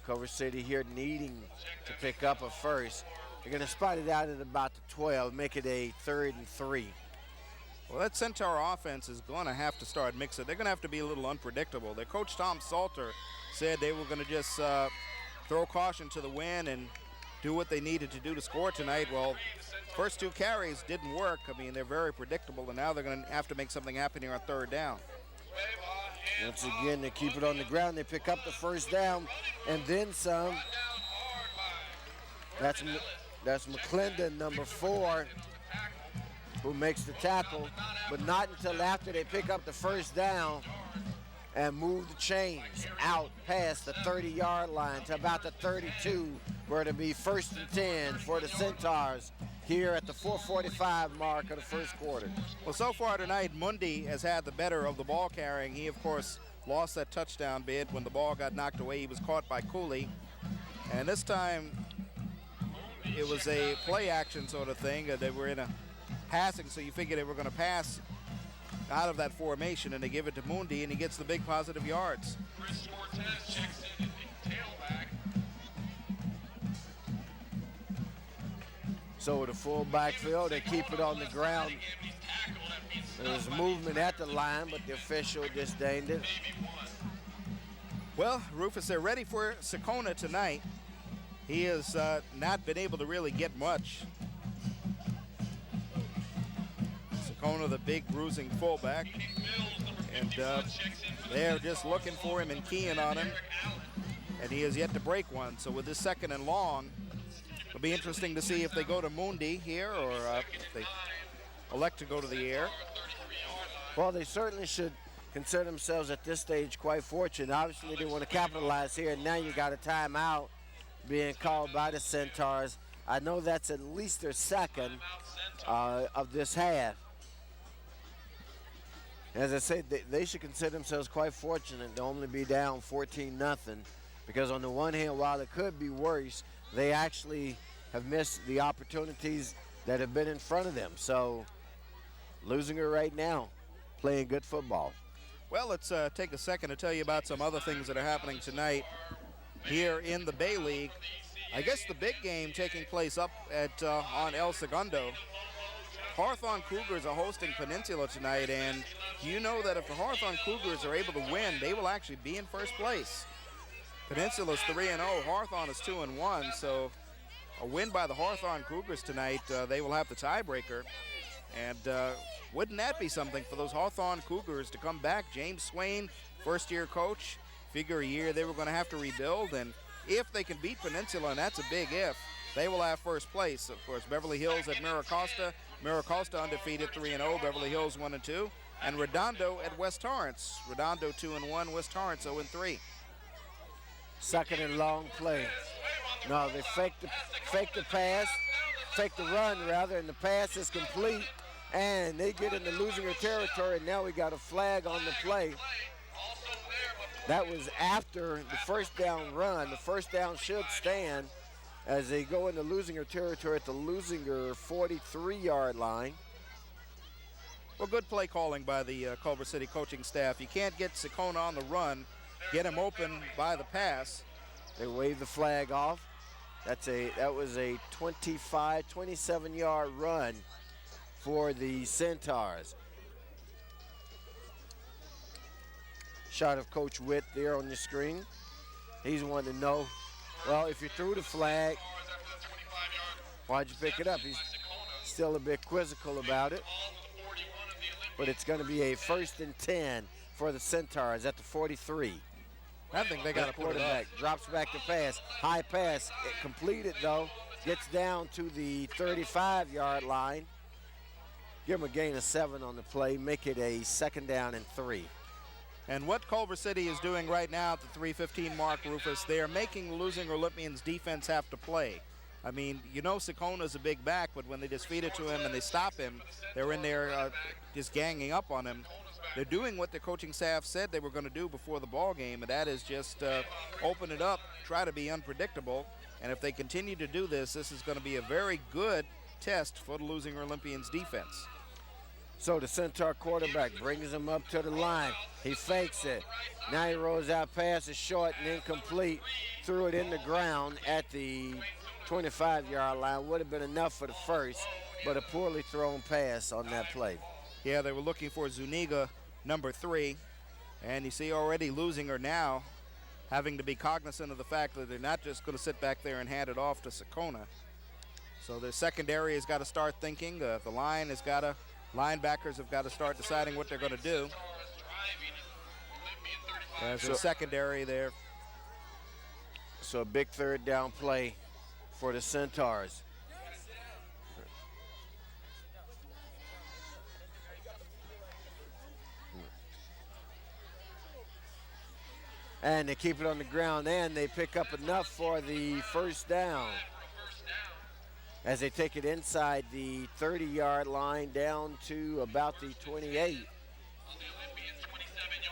Culver City here needing to pick up a first. They're going to spot it out at about the 12, make it a 3rd and 3. Well, that Centaur offense is going to have to start mixing. They're going to have to be a little unpredictable. Their coach, Tom Salter, said they were going to just throw caution to the wind and do what they needed to do to score tonight. Well, first 2 carries didn't work. I mean, they're very predictable, and now they're going to have to make something happen here on 3rd down. Once again, they keep it on the ground. They pick up the first down and then some. That's McClendon, number 4, who makes the tackle, but not until after they pick up the first down and move the chains out past the 30-yard line to about the 32, where it'll be 1st and 10 for the Centaurs here at the 4:45 mark of the first quarter. Well, so far tonight, Mundy has had the better of the ball carrying. He, of course, lost that touchdown bid when the ball got knocked away. He was caught by Cooley. And this time, it was a play action sort of thing. They were in a passing, so you figure they were going to pass out of that formation, and they give it to Mundy, and he gets the big positive yards. Chris Cortez checks in at the tailback. So the full backfield, they keep it on the ground. There's movement at the line, but the official disdained it. Well, Rufus, they're ready for Sakona tonight. He has not been able to really get much. Sakona, the big bruising fullback, and they're just looking for him and keying on him, and he has yet to break one. So with this 2nd and long, it'll be interesting to see if they go to Mundy here or if they elect to go to the air. Well, they certainly should consider themselves at this stage quite fortunate. Obviously, they want to capitalize here, and now you got a timeout being called by the Centaurs. I know that's at least their 2nd of this half. As I said, they should consider themselves quite fortunate to only be down 14-0, because on the one hand, while it could be worse, they actually have missed the opportunities that have been in front of them. So Leuzinger right now playing good football. Well, let's take a second to tell you about some other things that are happening tonight here in the Bay League. I guess the big game taking place up at on El Segundo. Hawthorne Cougars are hosting Peninsula tonight, and you know that if the Hawthorne Cougars are able to win, they will actually be in first place. Peninsula's 3-0, Hawthorne is 2-1, so a win by the Hawthorne Cougars tonight, they will have the tiebreaker. And wouldn't that be something for those Hawthorne Cougars to come back? James Swain, first-year coach, figure a year they were going to have to rebuild, and if they can beat Peninsula, and that's a big if, they will have first place. Of course, Beverly Hills at Miracosta. Miracosta undefeated 3-0, Beverly Hills 1-2. And Redondo at West Torrance. Redondo 2-1, West Torrance 0-3. 2nd and long play. No, they fake the pass, fake the run rather, and the pass is complete. And they get into Leuzinger territory, and now we got a flag on the play. That was after the first down run. The first down should stand as they go into Leuzinger territory at the Leuzinger 43-yard line. Well, good play calling by the Culver City coaching staff. You can't get Sakona on the run, get him open by the pass. They wave the flag off. That was a 27-yard run for the Centaurs. Shot of Coach Witt there on the screen. He's wanting to know, well, if you threw the flag, why'd you pick it up? He's still a bit quizzical about it. But it's going to be a 1st and 10 for the Centaurs at the 43. I think they got to put it up. Drops back to pass. High pass. Completed, though. Gets down to the 35-yard line. Give them a gain of 7 on the play. Make it a 2nd down and 3. And what Culver City is doing right now at the 3:15 mark, Rufus, they are making the losing Olympians defense have to play. I mean, you know Sakona's a big back, but when they just feed it to him and they stop him, they're in there just ganging up on him. They're doing what the coaching staff said they were going to do before the ball game, and that is just open it up, try to be unpredictable. And if they continue to do this, this is going to be a very good test for the losing Olympians defense. So the Centaur quarterback brings him up to the line. He fakes it. Now he rolls out, pass is short and incomplete. Threw it in the ground at the 25-yard line. Would have been enough for the first, but a poorly thrown pass on that play. Yeah, they were looking for Zuniga, number 3. And you see already Leuzinger now having to be cognizant of the fact that they're not just going to sit back there and hand it off to Sakona. So their secondary has got to start thinking. The line has got to, linebackers have got to start deciding what they're going to do. As a secondary there. So a big third down play for the Centaurs. And they keep it on the ground, and they pick up enough for the first down as they take it inside the 30-yard line down to about the 28.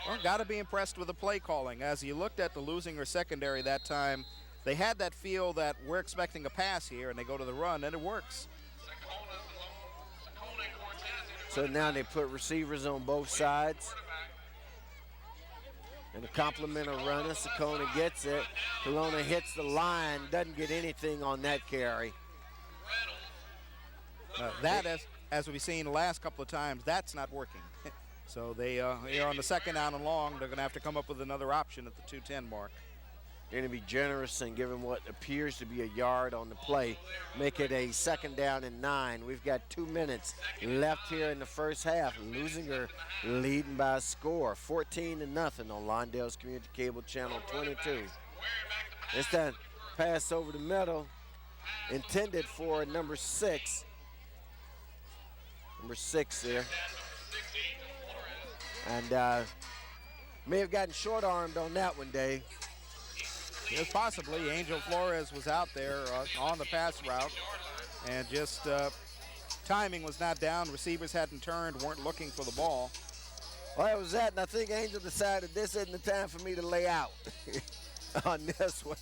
Well, got to be impressed with the play calling. As you looked at the Leuzinger secondary that time, they had that feel that we're expecting a pass here, and they go to the run, and it works. So now they put receivers on both sides. And a compliment of runner. Sakona gets it. Kelowna hits the line, doesn't get anything on that carry. That, as we've seen the last couple of times, that's not working. So they are on the second down and long. They're going to have to come up with another option at the 2:10 mark. They're going to be generous and give him what appears to be a yard on the play. Make it a 2nd down and 9. We've got 2 minutes left here in the first half. Leuzinger leading by a score, 14-0 on Lawndale's Community Cable Channel 22. It's that pass over the middle, intended for number 6. Number 6 there. And may have gotten short-armed on that one, Dave. Yes, possibly. Angel Flores was out there on the pass route, and just timing was not down. Receivers hadn't turned, weren't looking for the ball. Well, that was that, and I think Angel decided this isn't the time for me to lay out on this one.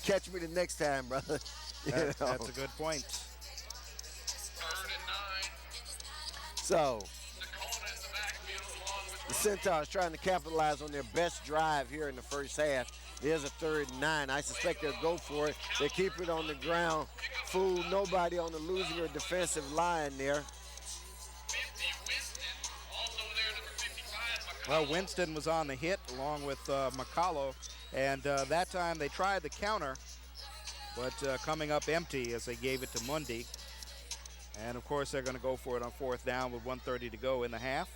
Catch me the next time, brother. That's a good point. So, the Centaurs trying to capitalize on their best drive here in the first half. There's a 3rd and 9. I suspect they'll go for it. They keep it on the ground. Fool nobody on the Leuzinger defensive line there. Well, Winston was on the hit along with McCullough, and that time they tried the counter, but coming up empty as they gave it to Mundy. And of course they're going to go for it on 4th down with 1:30 to go in the half.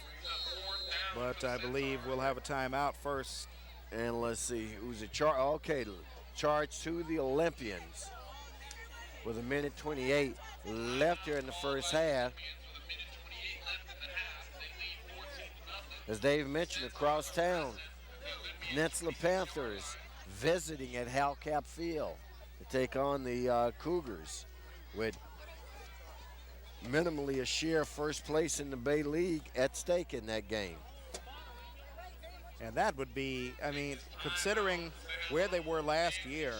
But I believe we'll have a timeout first. And let's see, who's it? Okay, charge to the Olympians with 1:28 left here in the first half. As Dave mentioned, across town, Peninsula Panthers visiting at Halcap Field to take on the Cougars with minimally a share of first place in the Bay League at stake in that game. And that would be, I mean, considering where they were last year,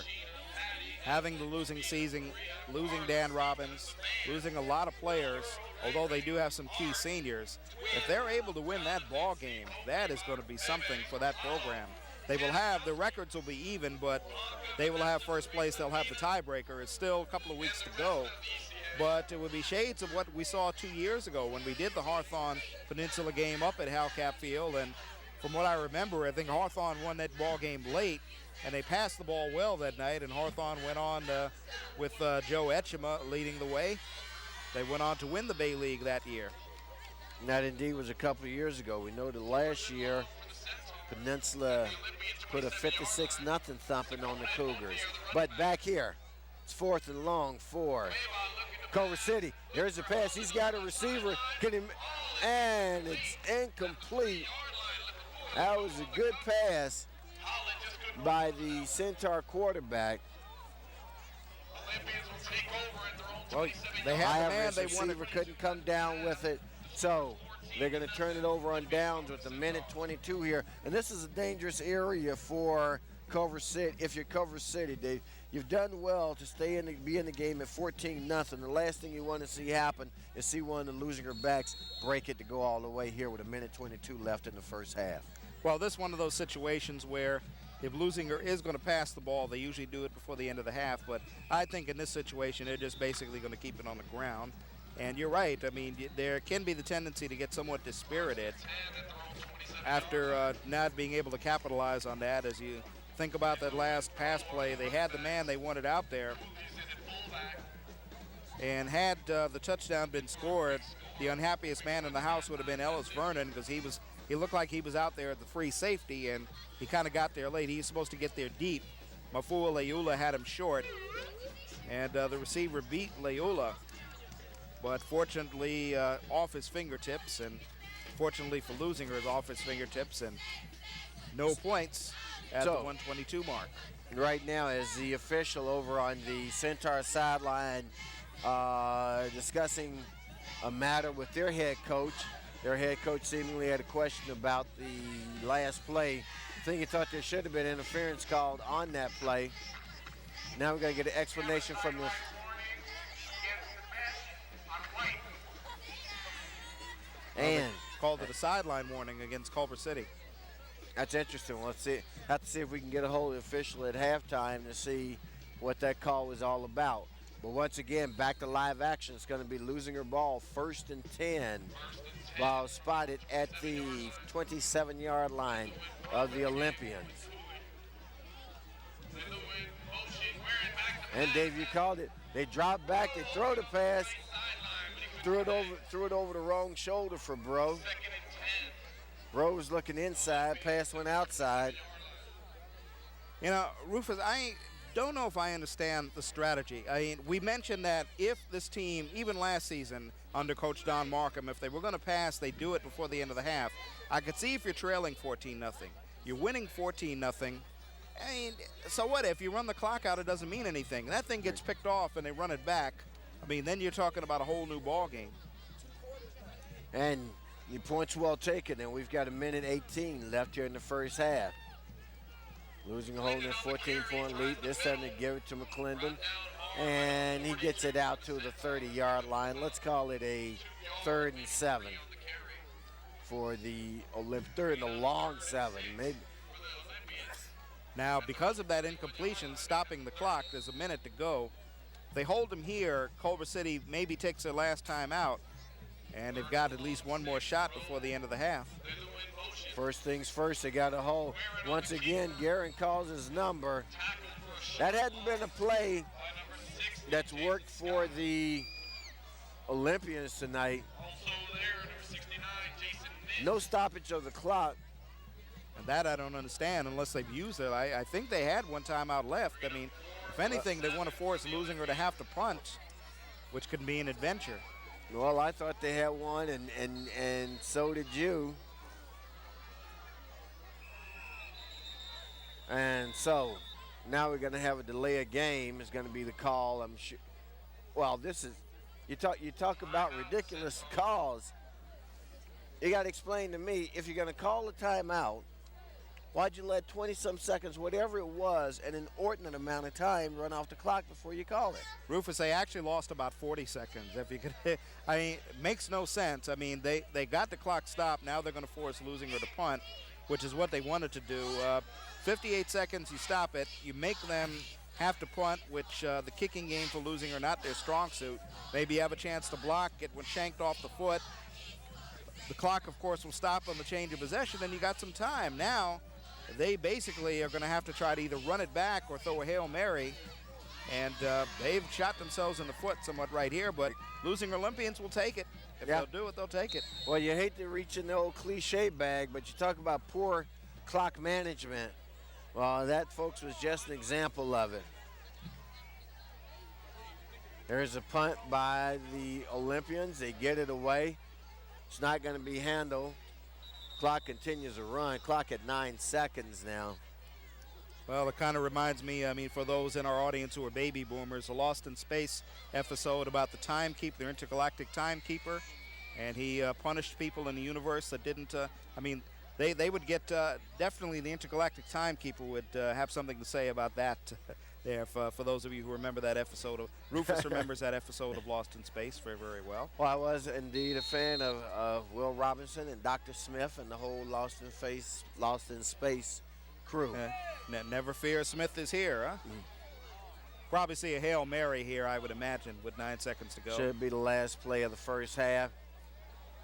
having the losing season, losing Dan Robbins, losing a lot of players, although they do have some key seniors, if they're able to win that ball game, that is going to be something for that program. They will have, the records will be even, but they will have first place, they'll have the tiebreaker. It's still a couple of weeks to go. But it would be shades of what we saw 2 years ago when we did the Hawthorne Peninsula game up at Halcap Field. And from what I remember, I think Hawthorne won that ball game late, and they passed the ball well that night, and Hawthorne went on with Joe Etchema leading the way. They went on to win the Bay League that year. And that indeed was a couple of years ago. We know that last year, Peninsula put a 56-0 thumping on the Cougars. But back here, it's 4th and long for Culver City. There's a pass. He's got a receiver. And it's incomplete. That was a good pass by the Centaur quarterback. Well, they had the man they receiver wanted. couldn't come down with it. So they're going to turn it over on downs with 1:22 here. And this is a dangerous area for Culver City. If you're Culver City, you've done well to be in the game at 14-0. The last thing you want to see happen is see one of the Leuzinger backs break it to go all the way here with 1:22 left in the first half. Well, this is one of those situations where if Leuzinger is going to pass the ball, they usually do it before the end of the half. But I think in this situation, they're just basically going to keep it on the ground. And you're right. I mean, there can be the tendency to get somewhat dispirited after not being able to capitalize on that, as you think about that last pass play. They had the man they wanted out there. And had the touchdown been scored, the unhappiest man in the house would have been Ellis Vernon, because he looked like he was out there at the free safety, and he kind of got there late. He was supposed to get there deep. Mafua Leula had him short, and the receiver beat Leula, but fortunately off his fingertips, and fortunately for Leuzinger, off his fingertips, and no points at the 122 mark. Right now, as the official over on the Centaur sideline discussing a matter with their head coach. Their head coach seemingly had a question about the last play. I think he thought there should have been interference called on that play. Now we're going to get an explanation from the... And called it a sideline warning against Culver City. That's interesting. Let's see. Have to see if we can get a hold of the official at halftime to see what that call was all about. But once again, back to live action. It's going to be Leuzinger ball, 1st and 10. Ball spotted at the 27-yard line of the Olympians. And Dave, you called it. They drop back, they throw the pass, threw it over the wrong shoulder for Bro. Bro was looking inside, pass went outside. You know, Rufus, I don't know if I understand the strategy. I mean, we mentioned that if this team, even last season under Coach Don Markham, if they were going to pass, they do it before the end of the half. I could see if you're trailing 14-0. You're winning 14-0. I mean, so what? If you run the clock out, it doesn't mean anything. That thing gets picked off and they run it back. I mean, then you're talking about a whole new ball game. And your point's well taken, and we've got 1:18 left here in the first half. Leuzinger holding a 14-point lead. This time they give it to McClendon, and he gets it out to the 30-yard line. Let's call it a 3rd and 7 for the third and a long 7, maybe. Now, because of that incompletion, stopping the clock, there's a minute to go. If they hold him here, Culver City maybe takes their last time out, and they've got at least one more shot before the end of the half. First things first, they got a hold. Once again, Guerin calls his number. That hadn't been a play that's worked for the Olympians tonight. No stoppage of the clock. And that I don't understand unless they've used it. I think they had one timeout left. I mean, if anything, they want to force Leuzinger to have to punch, which could be an adventure. Well, I thought they had one, and so did you. And so now we're going to have a delay of game is going to be the call. I'm sure. Well, this is you talk about ridiculous calls. You got to explain to me, if you're going to call a timeout, why'd you let 20-some seconds, whatever it was, an inordinate amount of time run off the clock before you call it? Rufus, they actually lost about 40 seconds. If you could, I mean, it makes no sense. I mean, they got the clock stopped. Now they're going to force Leuzinger to punt, which is what they wanted to do. 58 seconds, you stop it. You make them have to punt, which the kicking game for Leuzinger, not their strong suit. Maybe you have a chance to block it when shanked off the foot. The clock, of course, will stop on the change of possession, and you got some time. Now, they basically are going to have to try to either run it back or throw a Hail Mary, and they've shot themselves in the foot somewhat right here, but losing Olympians will take it. If they'll do it, they'll take it. Well, you hate to reach in the old cliche bag, but you talk about poor clock management. Well, that, folks, was just an example of it. There's a punt by the Olympians. They get it away. It's not going to be handled. Clock continues to run. Clock at 9 seconds now. Well, it kind of reminds me, I mean, for those in our audience who are baby boomers, a Lost in Space episode about the timekeeper, their intergalactic timekeeper, and he punished people in the universe that didn't, I mean, they would get, definitely the intergalactic timekeeper would have something to say about that there for those of you who remember that episode. Rufus remembers that episode of Lost in Space very, very well. Well, I was indeed a fan of Will Robinson and Dr. Smith and the whole Lost in Space crew. Never fear, Smith is here, huh? Probably see a Hail Mary here, I would imagine, with 9 seconds to go. Should be the last play of the first half.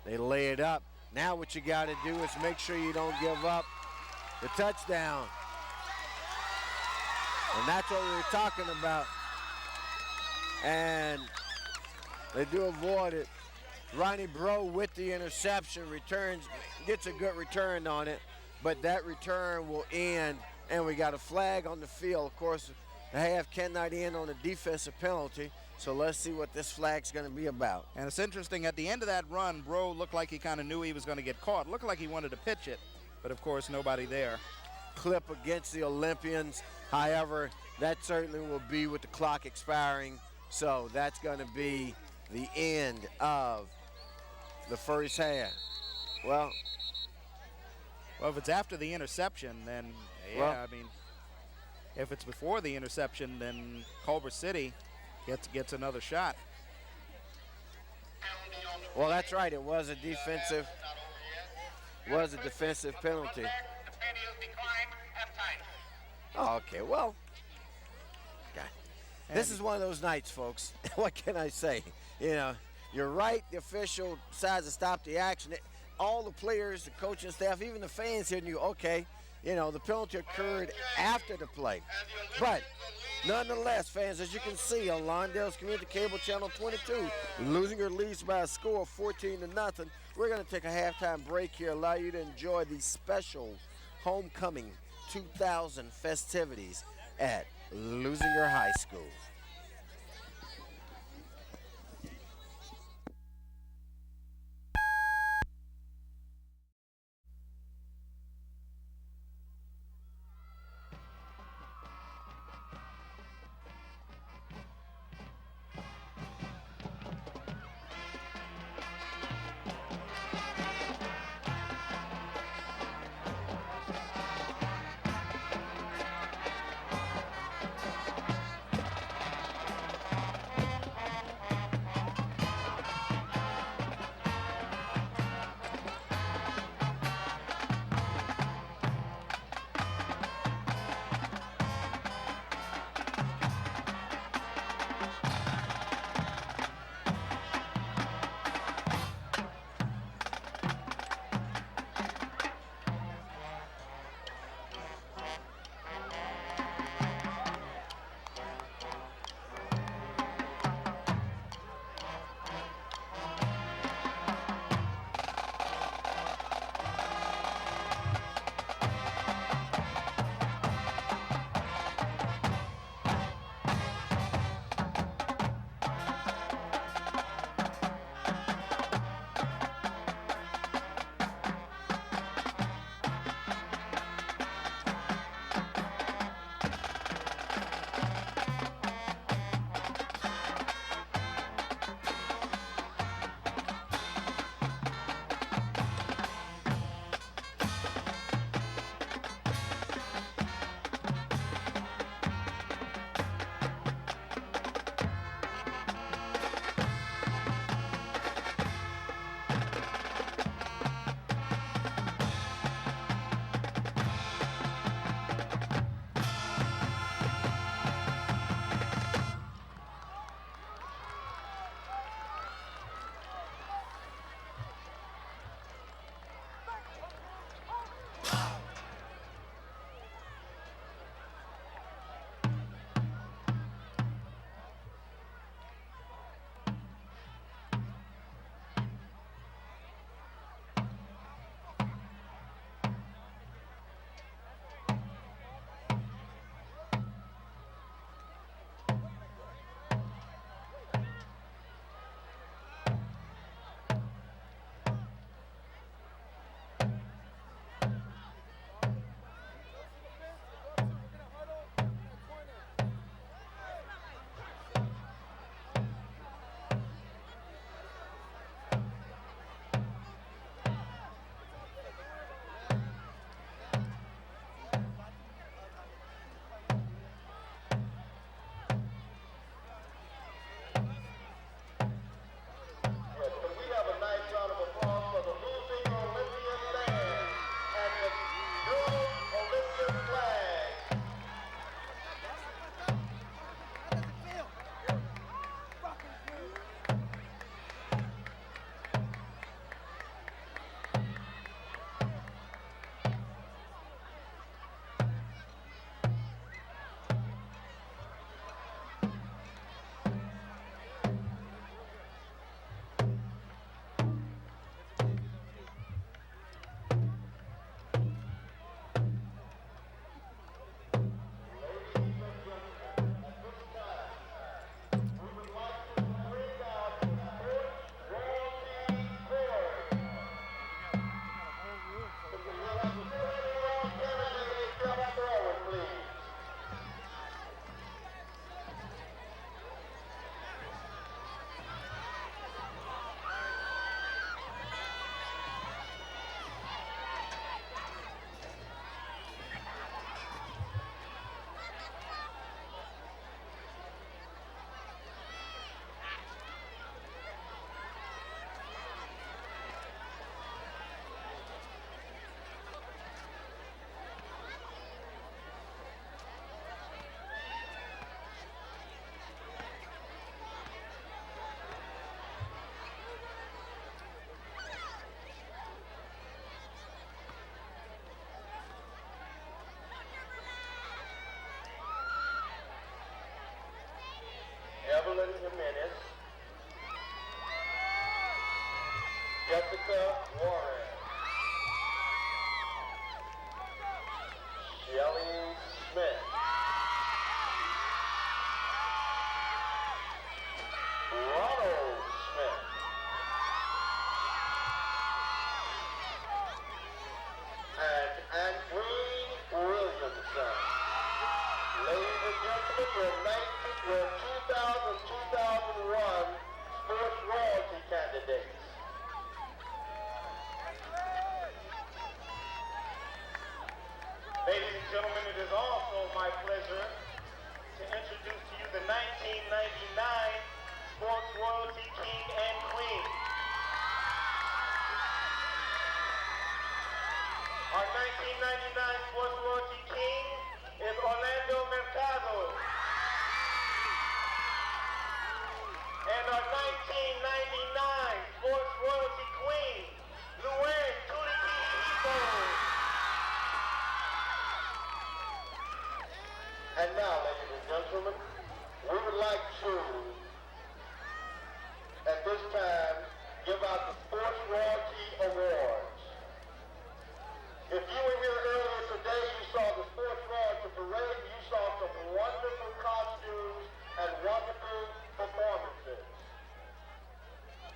They lay it up. Now what you got to do is make sure you don't give up the touchdown. And that's what we were talking about. And they do avoid it. Ronnie Bro with the interception gets a good return on it, but that return will end, and we got a flag on the field. Of course, the half cannot end on a defensive penalty, so let's see what this flag's going to be about. And it's interesting, at the end of that run, Bro looked like he kind of knew he was going to get caught. Looked like he wanted to pitch it, but of course nobody there. Clip against the Olympians. However, that certainly will be with the clock expiring, so that's going to be the end of the first half. Well, if it's after the interception, then yeah, well, I mean, if it's before the interception, then Culver City gets another shot. Well, that's right. It was a defensive penalty. Oh, okay, well, God. This is one of those nights, folks. What can I say? You know, you're right. The official decides to stop the action. All the players, the coaching staff, even the fans here knew, okay, you know, the penalty occurred after the play. But nonetheless, fans, as you can see on Lawndale's Community Cable Channel 22, Leuzinger leads by a score of 14-0. We're going to take a halftime break here, allow you to enjoy the special homecoming 2000 festivities at Leuzinger High School. Dennis. Jessica Warren. Shelly Smith. Ronald Smith. And Andreen Williamson. Ladies and gentlemen, we're 2000-2001 Sports Royalty candidates. Ladies and gentlemen, it is also my pleasure to introduce to you the 1999 Sports Royalty King and Queen. Our 1999 Sports Royalty King is Orlando Mercado. And our 1999 Sports Royalty Queen, Luann Tulikihipo. And now, ladies and gentlemen, we would like to, at this time, give out the Sports Royalty Awards. If you were here earlier today, you saw the Sports Royalty Parade, you saw some wonderful costumes and wonderful performances.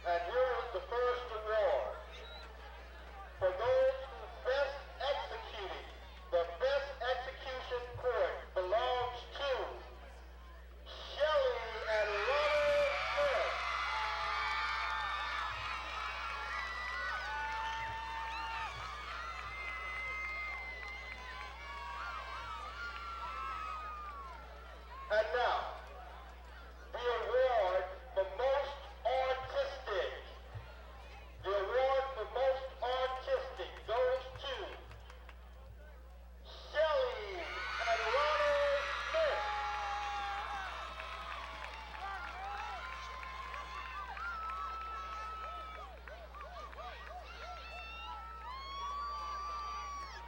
And here is the first award. For those who best executed, the best execution court belongs to Shelly and Ronald Smith. And now, the award for most artistic. The award for most artistic goes to Shelly and Ronald Smith.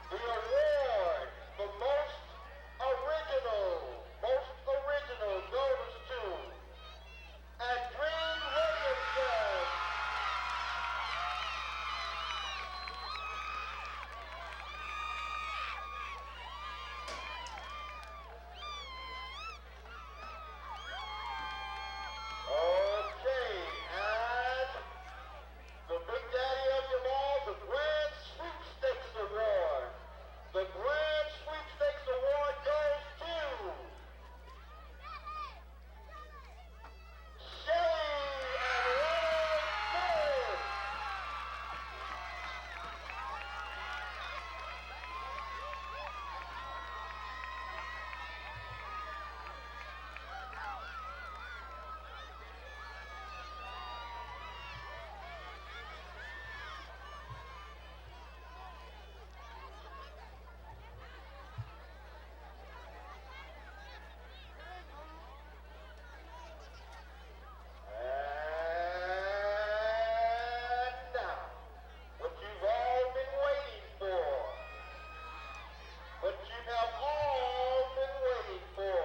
The award for most original goes to Andreen Williamson. Okay, and the big daddy of them all, the Grand Sweepstakes Award. The Grand Sweepstakes Award goes to Shelly and Ronald Smith. And now, what you've all been waiting for. What you have all been waiting for.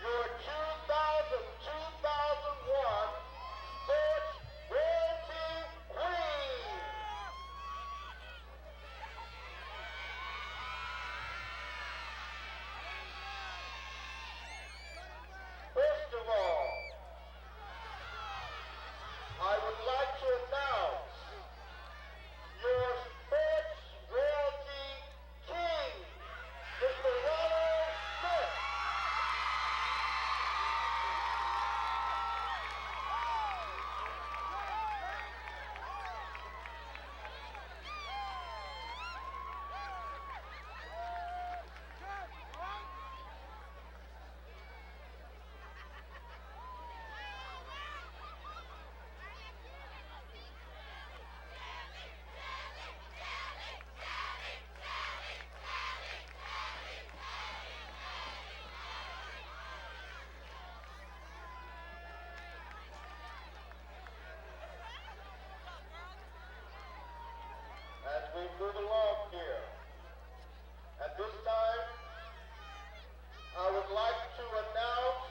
Your 2000-2001 Sports Royalty Queen. First of all, I would like to announce your Sports Royalty King, Mr. Ronald Smith. As we move along here, at this time, I would like to announce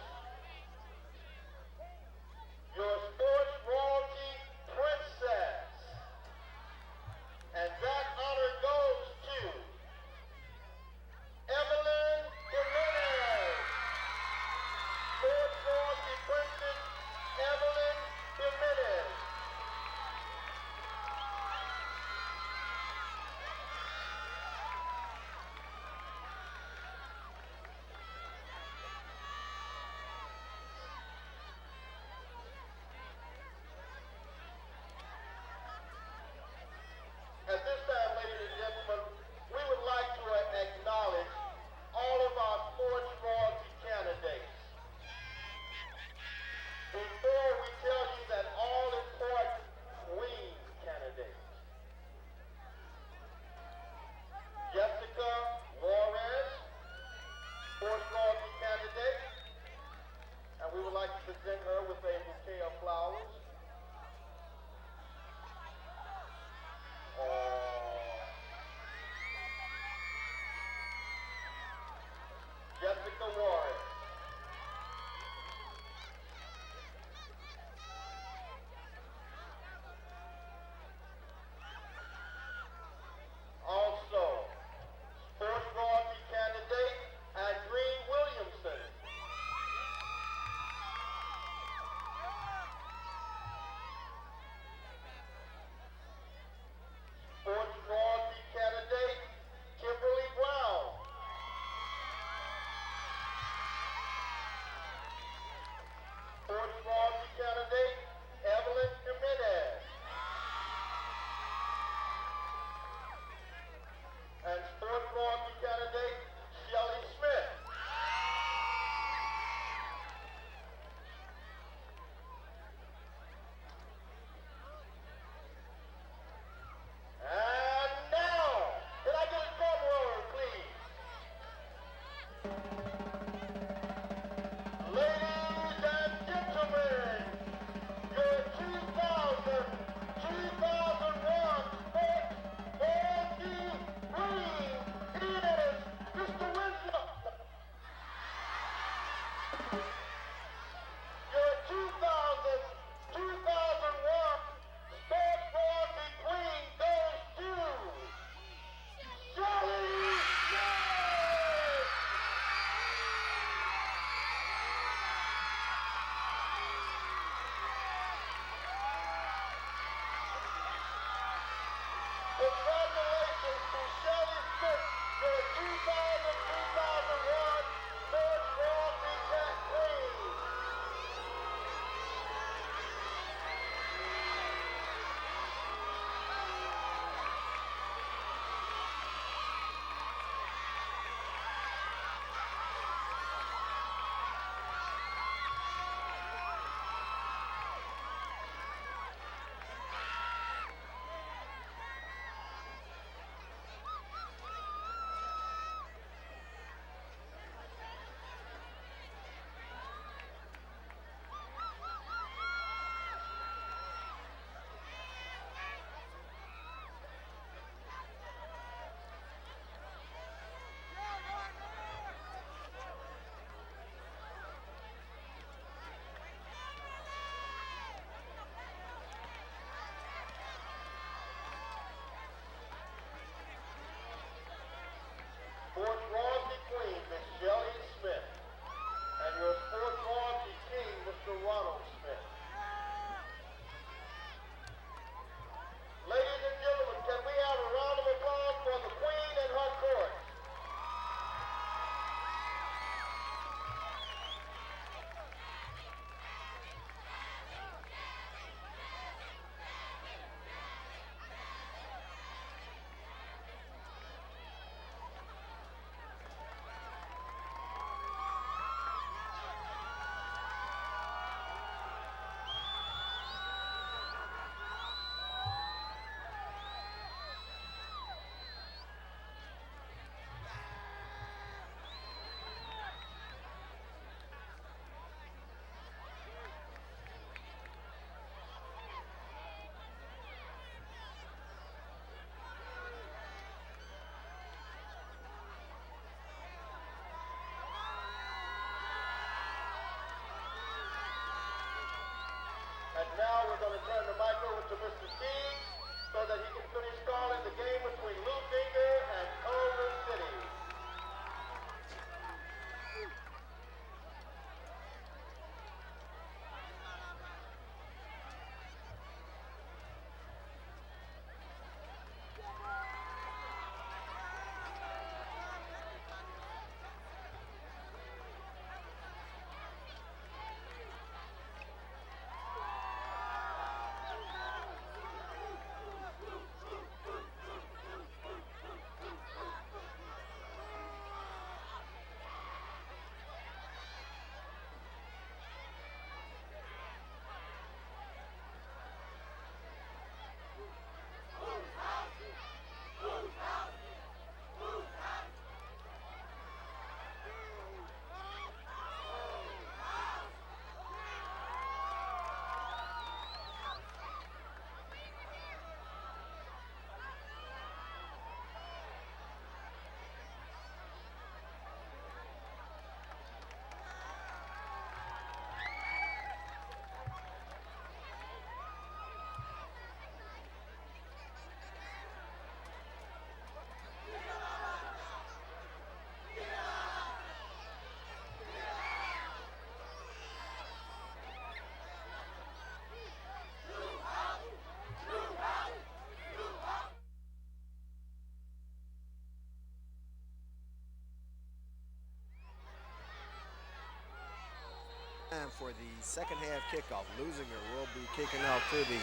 time for the second half kickoff. Leuzinger will be kicking off to the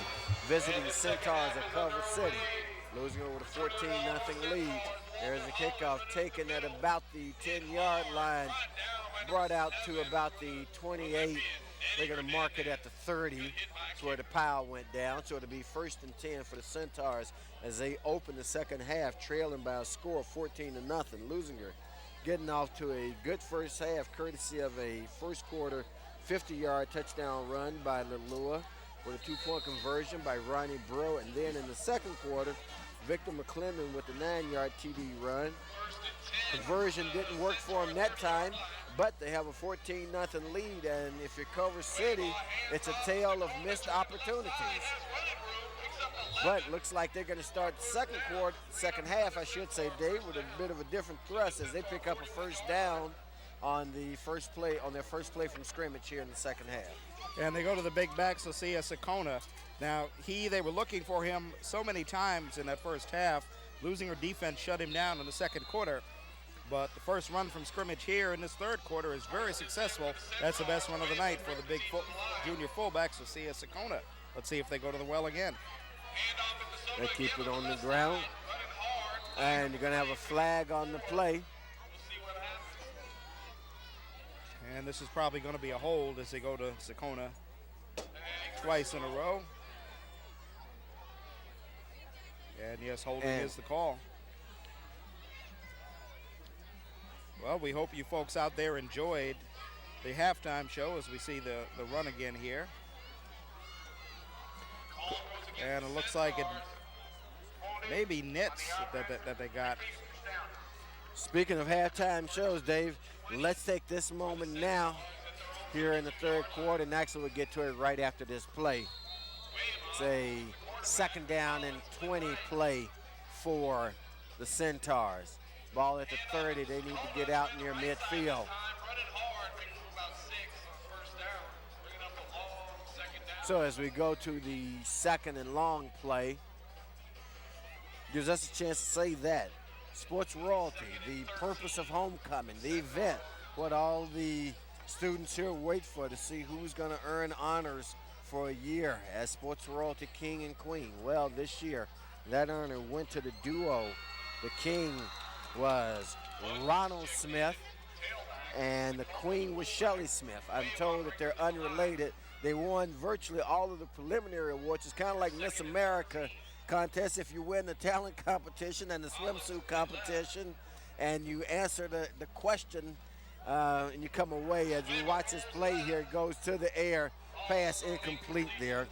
visiting Centaurs of Culver City. Leuzinger with a 14-0 lead. There's a kickoff taken at about the 10-yard line, brought out to about the 28. They're going to mark it at the 30. That's where the pile went down. So it'll be 1st and 10 for the Centaurs as they open the second half, trailing by a score of 14-0. Leuzinger getting off to a good first half, courtesy of a first quarter 50-yard touchdown run by Lelua with a 2-point conversion by Ronnie Bro. And then in the second quarter, Victor McClendon with the 9-yard TD run. Conversion didn't work for him that time, but they have a 14-0 lead. And if you're Culver City, it's a tale of missed opportunities. But looks like they're going to start the second half, I should say, Dave, with a bit of a different thrust as they pick up a first down on their first play from scrimmage here in the second half. And they go to the big back, Socia Sakona. Now, they were looking for him so many times in that first half. Leuzinger defense shut him down in the second quarter. But the first run from scrimmage here in this third quarter is very successful. That's the best one of the night for the big junior fullback, Socia Sakona. Let's see if they go to the well again. They keep it on the ground. And you're going to have a flag on the play. And this is probably going to be a hold as they go to Sakona twice in a row. And yes, holding is the call. Well, we hope you folks out there enjoyed the halftime show as we see the run again here. And it looks like it may be nits that they got. Speaking of halftime shows, Dave, let's take this moment now here in the third quarter, and actually we'll get to it right after this play. It's a second down and 20 play for the Centaurs. Ball at the 30. They need to get out near midfield. So as we go to the second and long play, gives us a chance to say that sports royalty, the purpose of homecoming, the event, what all the students here wait for to see who's going to earn honors for a year as sports royalty king and queen. Well, this year, that honor went to the duo. The king was Ronald Smith, and the queen was Shelley Smith. I'm told that they're unrelated. They won virtually all of the preliminary awards. It's kind of like Miss America contest. If you win the talent competition and the swimsuit competition and you answer the question and you come away, as you watch this play here, it goes to the air, pass incomplete there.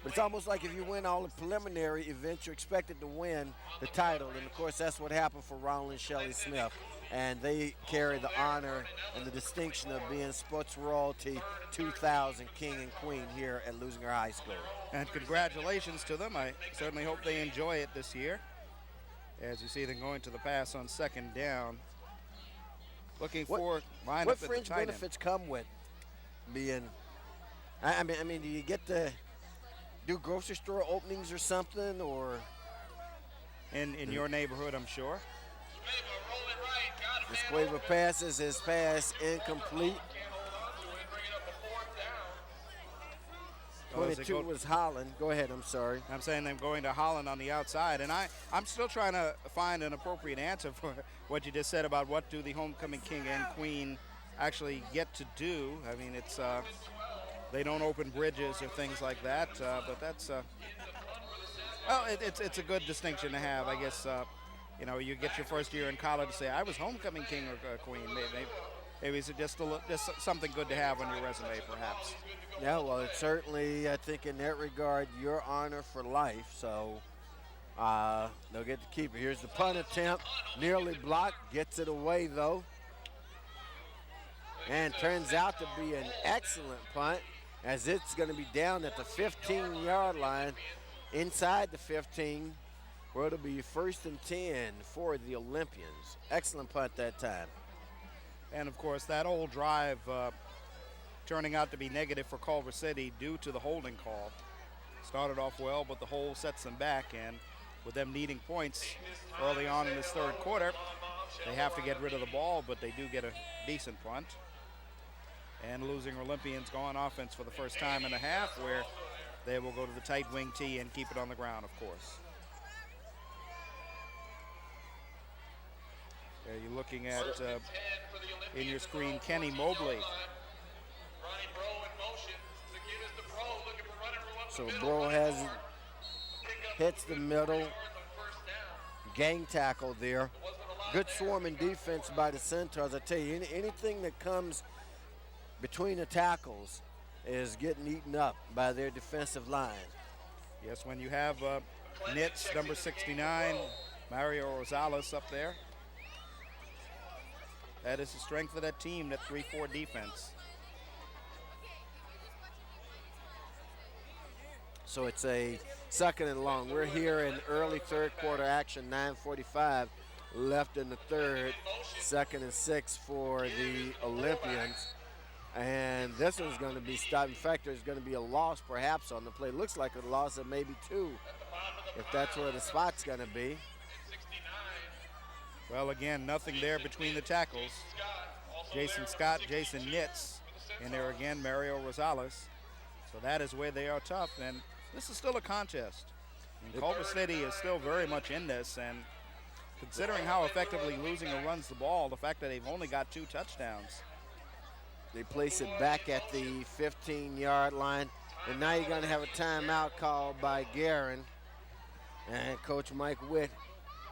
But it's almost like if you win all the preliminary events, you're expected to win the title. And, of course, that's what happened for Ronald and Shelley Smith. And they carry the honor and the distinction of being Sports Royalty 2000 King and Queen here at Leuzinger High School. And congratulations to them. I certainly hope they enjoy it this year. As you see them going to the pass on second down. Looking for lineup what at the fringe tight end. benefits come with being, I mean, do you get to do grocery store openings or something, or? In your neighborhood, I'm sure. Esquiva passes his pass incomplete. 22 was Holland. Go ahead, I'm sorry. I'm saying them going to Holland on the outside, and I'm still trying to find an appropriate answer for what you just said about what do the homecoming king and queen actually get to do. I mean, it's they don't open bridges or things like that, but that's well, it's a good distinction to have, I guess. You know, you get your first year in college, say I was homecoming king or queen. Maybe it's just something good to have on your resume, perhaps. Yeah, well, it's certainly, I think, in that regard, your honor for life. So they'll get to keep it. Here's the punt attempt, nearly blocked, gets it away though, and turns out to be an excellent punt, as it's going to be down at the 15-yard line, inside the 15. Where it'll be 1st and 10 for the Olympians. Excellent punt that time. And, of course, that old drive turning out to be negative for Culver City due to the holding call. Started off well, but the hold sets them back. And with them needing points early on in this third quarter, they have to get rid of the ball, but they do get a decent punt. And Leuzinger Olympians go on offense for the first time in a half, where they will go to the tight wing tee and keep it on the ground, of course. There you're looking at, in your screen, Kenny Mobley. So Bro has hits the middle, gang tackle there. Good swarming defense by the Centaurs. I tell you, anything that comes between the tackles is getting eaten up by their defensive line. Yes, when you have Nitz, number 69, Mario Rosales up there, that is the strength of that team, that 3-4 defense. So it's a second and long. We're here in early third quarter action, 9:45 left in the third. 2nd and 6 for the Olympians. And this one's going to be stopped. In fact, there's going to be a loss perhaps on the play. Looks like a loss of maybe 2, if that's where the spot's going to be. Well, again, nothing there between the tackles. Jason Scott, Jason Nitz, and there again, Mario Rosales. So that is where they are tough, and this is still a contest. And Culver City is still very much in this, and considering how effectively Leuzinger runs the ball, the fact that they've only got 2 touchdowns. They place it back at the 15-yard line, and now you're going to have a timeout called by Guerin, and Coach Mike Witt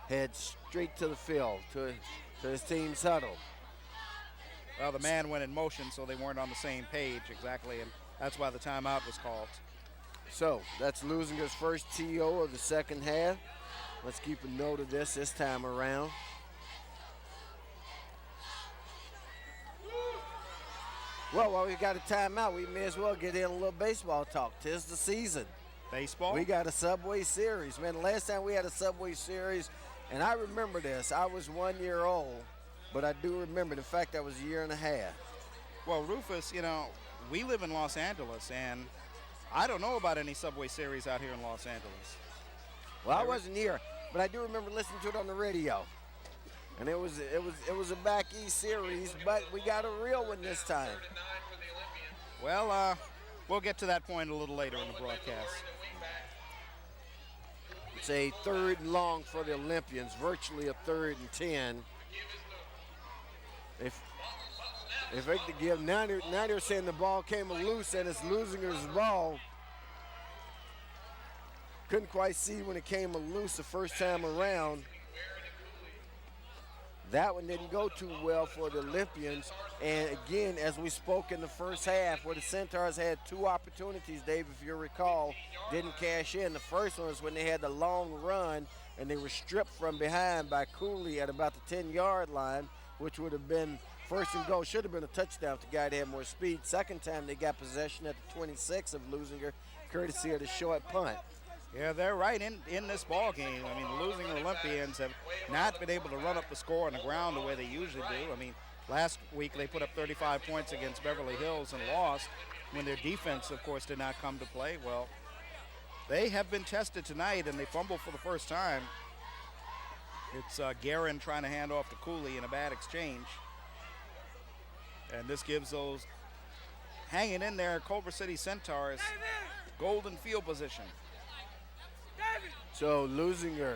heads straight to the field, to his team's huddle. Well, the man went in motion, so they weren't on the same page exactly, and that's why the timeout was called. So that's Leuzinger's first TO of the second half. Let's keep a note of this time around. Well, while we got a timeout, we may as well get in a little baseball talk. 'Tis the season. Baseball? We got a Subway Series. Man, the last time we had a Subway Series, and I remember this, I was 1 year old, but I do remember. In fact, that was a year and a half. Well, Rufus, you know, we live in Los Angeles, and I don't know about any Subway Series out here in Los Angeles. Well, I wasn't here, but I do remember listening to it on the radio. And it was a back east series, but we got a real one this time. Well, we'll get to that point a little later in the broadcast. It's a 3rd and long for the Olympians, virtually a 3rd and 10. If they could give, now they're saying the ball came loose and it's Leuzinger's ball. Couldn't quite see when it came loose the first time around. That one didn't go too well for the Olympians. And again, as we spoke in the first half, where the Centaurs had 2 opportunities, Dave, if you recall, didn't cash in. The first one was when they had the long run and they were stripped from behind by Cooley at about the 10-yard line, which would have been first and goal. Should have been a touchdown if the guy had more speed. Second time they got possession at the 26 of Leuzinger, courtesy of the short punt. Yeah, they're right in this ball game. I mean, the Leuzinger Olympians have not been able to run up the score on the ground the way they usually do. I mean, last week they put up 35 points against Beverly Hills and lost when their defense, of course, did not come to play. Well, they have been tested tonight, and they fumbled for the first time. It's Guerin trying to hand off to Cooley in a bad exchange. And this gives those hanging in there Culver City Centaurs golden field position. So Leuzinger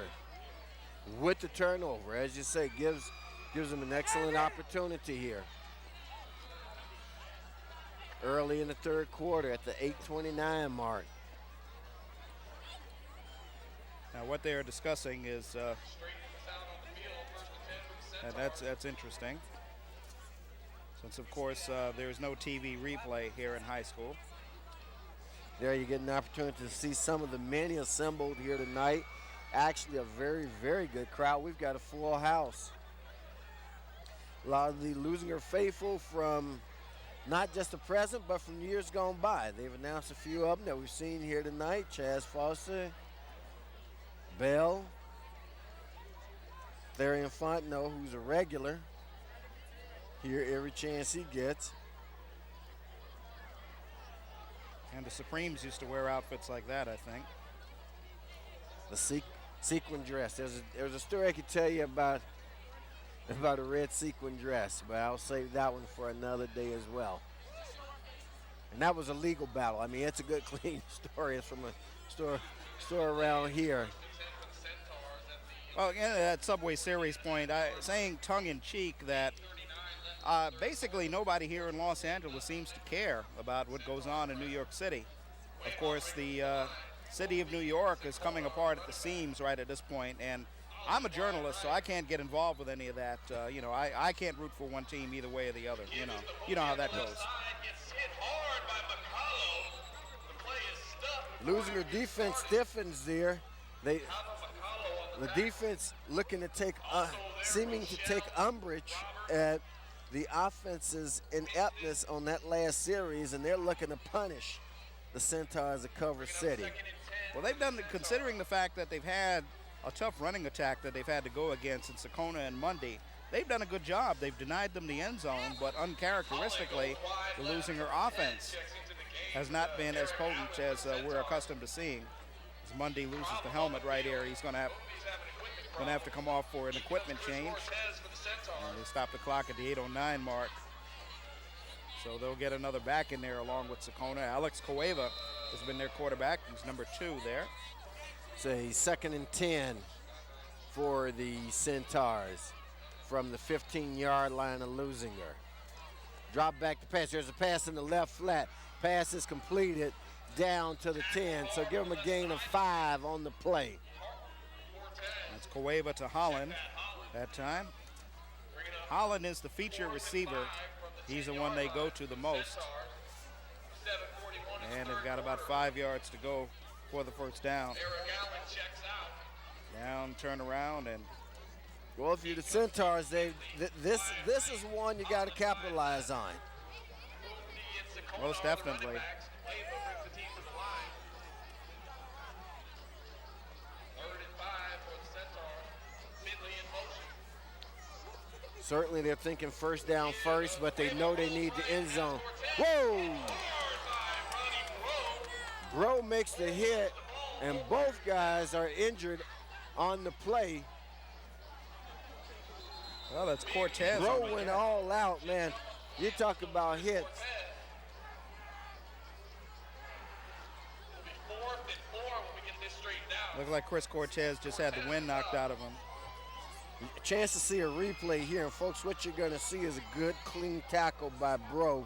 with the turnover, as you say, gives them an excellent opportunity here. Early in the third quarter at the 8:29 mark. Now what they are discussing is, and that's interesting. Since of course there's no TV replay here in high school. There you get an opportunity to see some of the many assembled here tonight. Actually a very, very good crowd. We've got a full house. A lot of the Leuzinger faithful from not just the present, but from years gone by. They've announced a few of them that we've seen here tonight. Chaz Foster, Bell, Therian Fontenot, who's a regular here every chance he gets. And the Supremes used to wear outfits like that, I think. The sequin dress. There's a story I could tell you about a red sequin dress, but I'll save that one for another day as well. And that was a legal battle. I mean, it's a good, clean story. It's from a store around here. Well, again, that Subway Series point, saying tongue-in-cheek that basically nobody here in Los Angeles seems to care about what goes on in New York City. Of course, the city of New York is coming apart at the seams right at this point, and I'm a journalist, so I can't get involved with any of that. I can't root for one team either way or the other. You know how that goes. Leuzinger defense stiffens there. The defense looking to seeming to take umbrage at the offense's ineptness on that last series, and they're looking to punish the Centaurs of Culver City. Well, they've done, considering the fact that they've had a tough running attack that they've had to go against in Sakona and Mundy, they've done a good job. They've denied them the end zone, but uncharacteristically, the Leuzinger offense has not been as potent as we're accustomed to seeing. As Mundy loses the helmet right here, he's going to have to come off for an equipment change. And they stop the clock at the 8:09 mark. So they'll get another back in there along with Sakona. Alex Cueva has been their quarterback. He's number 2 there. So a 2nd and 10 for the Centaurs from the 15-yard line of Leuzinger. Drop back to pass. There's a pass in the left flat. Pass is completed down to the 10. So give them a gain of 5 on the play. That's Cueva to Holland that time. Holland is the feature receiver. He's the one they go to the most. And they've got about 5 yards to go for the first down. Down, turn around, and well, if you're the Centaurs, this is one you got to capitalize on. Most definitely. Certainly they're thinking first down first, but they know they need the end zone. Whoa! Bro makes the hit, and both guys are injured on the play. Well, that's Cortez. Bro went all out, man. You talk about hits. Looked like Chris Cortez just had the wind knocked out of him. A chance to see a replay here, and folks, what you're going to see is a good, clean tackle by Bro.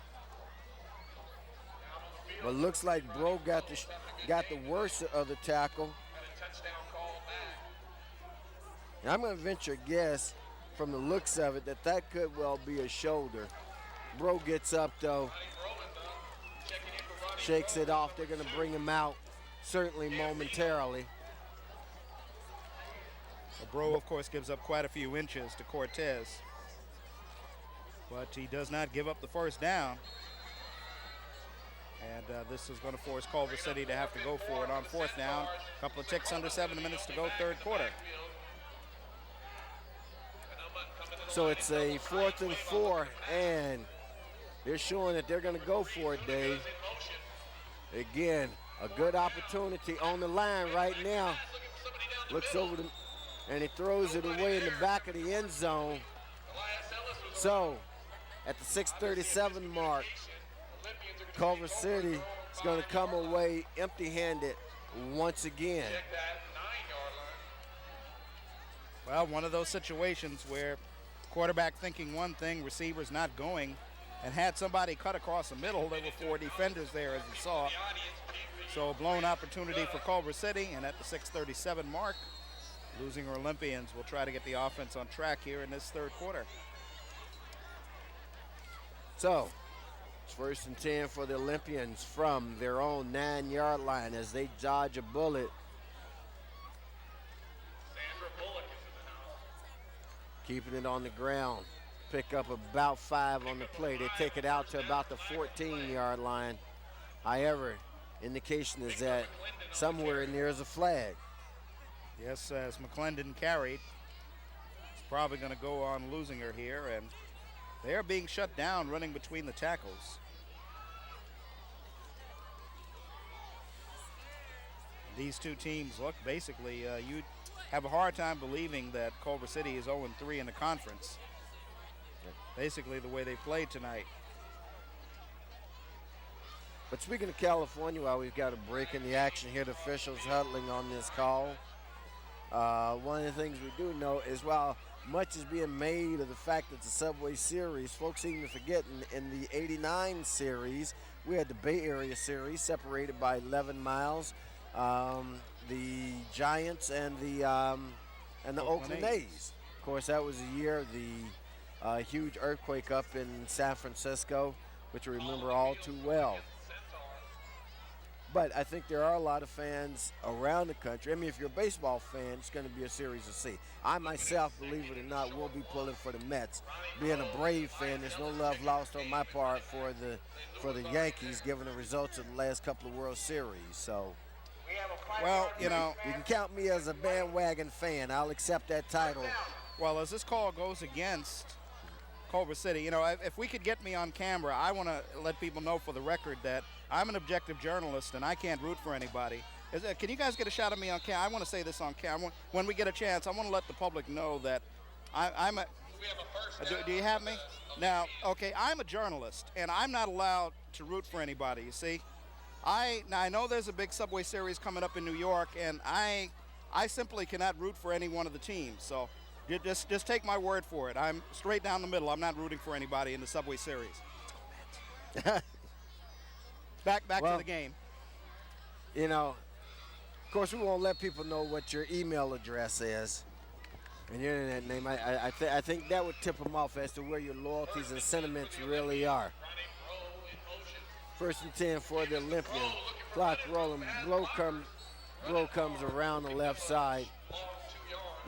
But looks like Bro got the worst of the tackle. And I'm going to venture a guess from the looks of it that could well be a shoulder. Bro gets up, though, shakes it off. They're going to bring him out, certainly momentarily. Bro, of course, gives up quite a few inches to Cortez, but he does not give up the first down. And this is going to force Culver City to have to go for it on 4th down. A couple of ticks under 7 minutes to go, 3rd quarter. So it's a 4th and 4, and they're showing that they're going to go for it, Dave. Again, a good opportunity on the line right now. Looks over the, and he throws it away in the back of the end zone. So at the 6:37 mark, Culver City is going to come away empty-handed once again. Well, one of those situations where quarterback thinking one thing, receivers not going, and had somebody cut across the middle. There were 4 defenders there, as you saw. So a blown opportunity for Culver City, and at the 6:37 mark, Leuzinger Olympians will try to get the offense on track here in this 3rd quarter. So it's 1st and 10 for the Olympians from their own 9-yard line as they dodge a bullet. Keeping it on the ground. Pick up about 5 on the play. They take it out to about the 14-yard line. However, indication is that somewhere in there is a flag. Yes, as McClendon carried. It's probably going to go on Leuzinger here, and they are being shut down running between the tackles. These two teams look basically, you'd have a hard time believing that Culver City is 0-3 in the conference. Basically the way they played tonight. But speaking of California, while we've got a break in the action here, the officials huddling on this call. One of the things we do know is while much is being made of the fact that it's a Subway Series, folks seem to forget in the '89 series, we had the Bay Area Series separated by 11 miles. The Giants and the Oakland A's. Of course, that was the year of the huge earthquake up in San Francisco, which we remember all too well. But I think there are a lot of fans around the country. I mean, if you're a baseball fan, it's going to be a series to see. I myself, believe it or not, will be pulling for the Mets. Being a Brave fan, there's no love lost on my part for the Yankees, given the results of the last couple of World Series. So, well, you know, you can count me as a bandwagon fan. I'll accept that title. Well, as this call goes against Culver City, you know, if we could get me on camera, I want to let people know for the record that I'm an objective journalist and I can't root for anybody. Can you guys get a shot of me on camera? I want to say this on camera. When we get a chance, I want to let the public know that I'm a. Do you have me? Now, okay, I'm a journalist and I'm not allowed to root for anybody. You see, I know there's a big Subway Series coming up in New York, and I simply cannot root for any one of the teams. So just take my word for it. I'm straight down the middle. I'm not rooting for anybody in the Subway Series. Back to the game. You know, of course, we won't let people know what your email address is and your internet name. I think that would tip them off as to where your loyalties and sentiments really are. 1st and 10 for the Olympian. Clock rolling. Blow comes around the left side.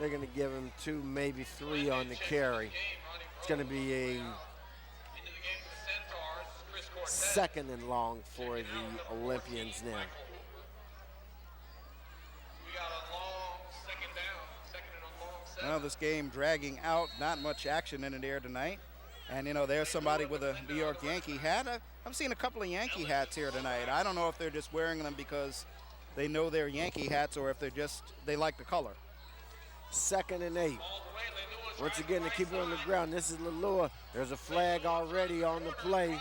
They're going to give him 2, maybe 3 on the carry. It's going to be a 2nd and long for the Olympians now. Well, this game dragging out, not much action in the air tonight. And, you know, there's somebody with a New York Yankee hat. I've seen a couple of Yankee hats here tonight. I don't know if they're just wearing them because they know they're Yankee hats or if they like the color. 2nd and 8. Once again, to keep it on the ground, this is Lalua. There's a flag already on the play.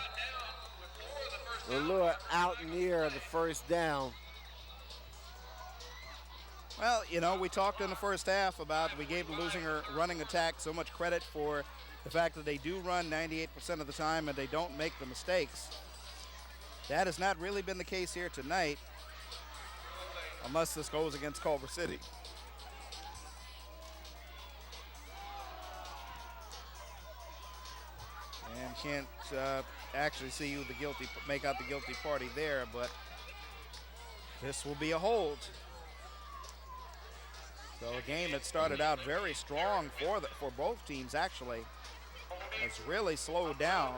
Lalua out near the first down. Well, you know, we talked in the first half about we gave the Leuzinger running attack so much credit for the fact that they do run 98% of the time and they don't make the mistakes. That has not really been the case here tonight, unless this goes against Culver City. And can't actually see who make out the guilty party there, but this will be a hold. So a game that started out very strong for both teams actually has really slowed down.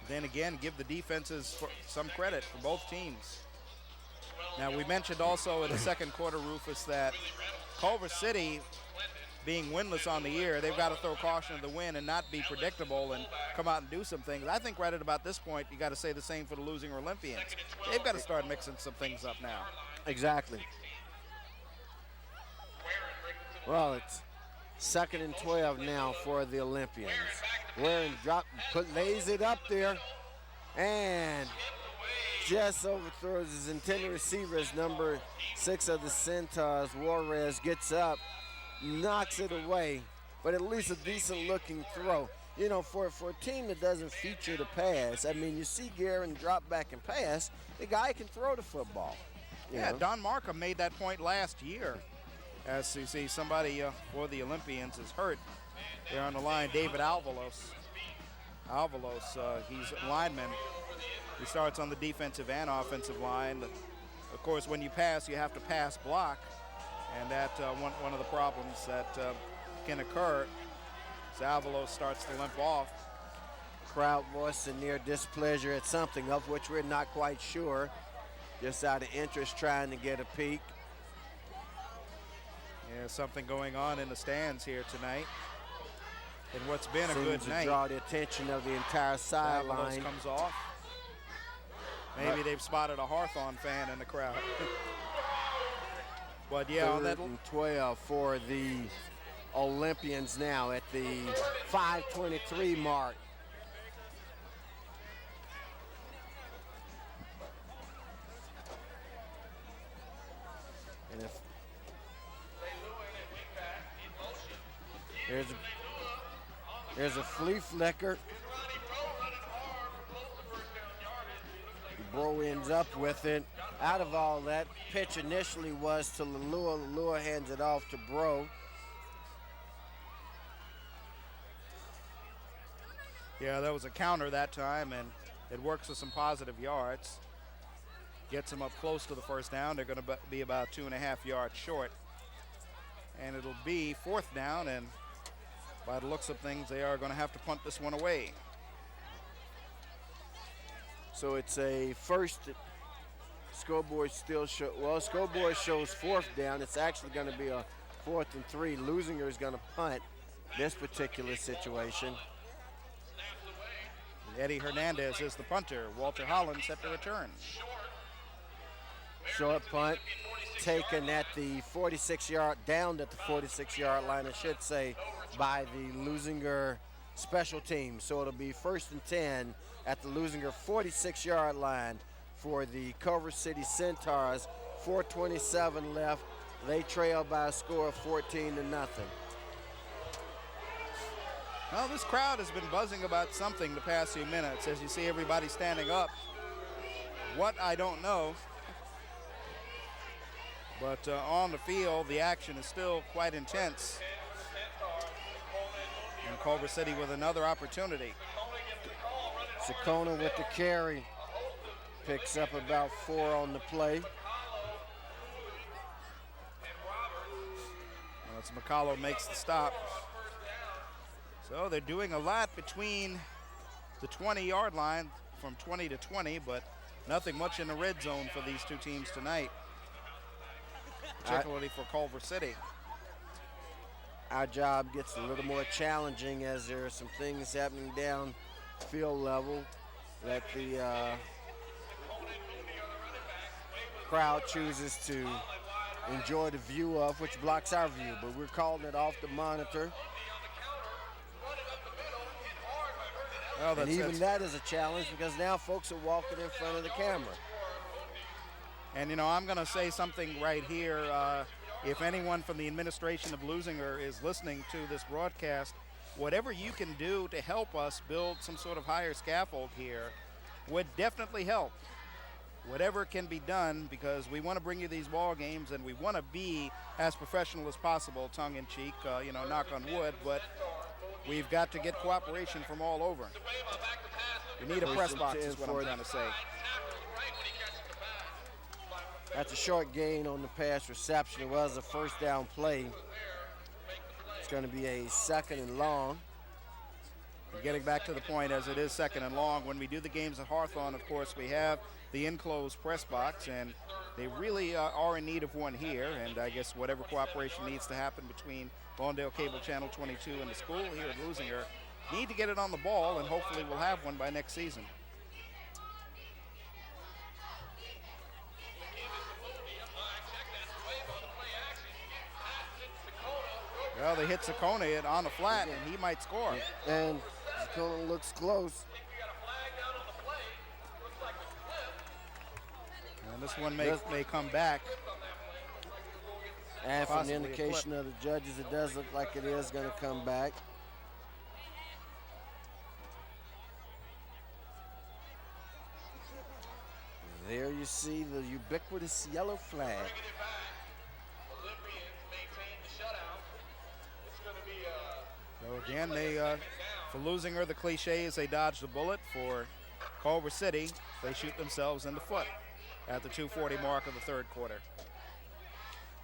Then again, give the defenses some credit for both teams. Now we mentioned also in the second quarter, Rufus, that Culver City being winless on the year, they've got to throw caution to the wind and not be predictable and come out and do some things. I think right at about this point, you got to say the same for the Leuzinger Olympians. They've got to start mixing some things up now. Exactly. Well, it's 2nd and 12 now for the Olympians. Warren lays it up there and just overthrows his intended receiver as number 6 of the Centaurs. Juarez gets up, knocks it away, but at least a decent looking throw. You know, for a team that doesn't feature the pass, I mean, you see Guerin drop back and pass, the guy can throw the football. Yeah, Don Markham made that point last year. As you see, somebody for the Olympians is hurt. They're on the line, David Alvalos. He's a lineman. He starts on the defensive and offensive line. Of course, when you pass, you have to pass block. And that one of the problems that can occur is Alvalos starts to limp off. Crowd voicing their displeasure at something of which we're not quite sure. Just out of interest, trying to get a peek. Yeah, something going on in the stands here tonight. And what's been a good night. Seems to draw the attention of the entire sideline. Comes off. Maybe they've spotted a Hawthorne fan in the crowd. But yeah, on that 3rd and 12 for the Olympians now at the 5:23 mark. There's a flea flicker. Bro ends up with it. Out of all that, pitch initially was to Lalua. Lalua hands it off to Bro. Yeah, that was a counter that time, and it works with some positive yards. Gets them up close to the first down. They're going to be about 2.5 yards short. And it'll be 4th down, and by the looks of things, they are going to have to punt this one away. So it's a first. Scoreboard still scoreboard shows 4th down. It's actually going to be a 4th and 3. Leuzinger is going to punt this particular situation. Eddie Hernandez is the punter. Walter Holland set to return. Short punt taken at the 46-yard, down at the 46-yard line, I should say, by the Leuzinger special team. So it'll be 1st and 10 at the Leuzinger 46-yard line for the Culver City Centaurs. 4:27 left. They trail by a score of 14-0. Well, this crowd has been buzzing about something the past few minutes. As you see everybody standing up. What, I don't know. But on the field, the action is still quite intense. And Culver City with another opportunity. Sakona with the carry. Picks up about 4 on the play. Well, it's McCullough makes the stop. So they're doing a lot between the 20-yard line, from 20 to 20, but nothing much in the red zone for these two teams tonight, particularly for Culver City. Our job gets a little more challenging as there are some things happening down field level that the crowd chooses to enjoy the view of, which blocks our view, but we're calling it off the monitor. Well, and even that is a challenge because now folks are walking in front of the camera. And, you know, I'm going to say something right here. If anyone from the administration of Leuzinger is listening to this broadcast, whatever you can do to help us build some sort of higher scaffold here would definitely help. Whatever can be done, because we want to bring you these ball games and we want to be as professional as possible, tongue-in-cheek, you know, knock on wood, but we've got to get cooperation from all over. We need a press box is what I'm trying to say. That's a short gain on the pass reception. It was a 1st down play. It's going to be a 2nd and long. Getting back to the point, as it is 2nd and long, when we do the games at Hawthorne, of course, we have the enclosed press box, and they really are in need of one here, and I guess whatever cooperation needs to happen between Lawndale Cable Channel 22 and the school here at Leuzinger, need to get it on the ball, and hopefully we'll have one by next season. Well, they hit Sakona on the flat, and he might score. And Sakona looks close. And this one may come back. And from the indication of the judges, it does look like it is going to come back. There you see the ubiquitous yellow flag. So again, for Leuzinger, the cliche is they dodged a bullet. For Culver City, they shoot themselves in the foot at the 2:40 mark of the 3rd quarter.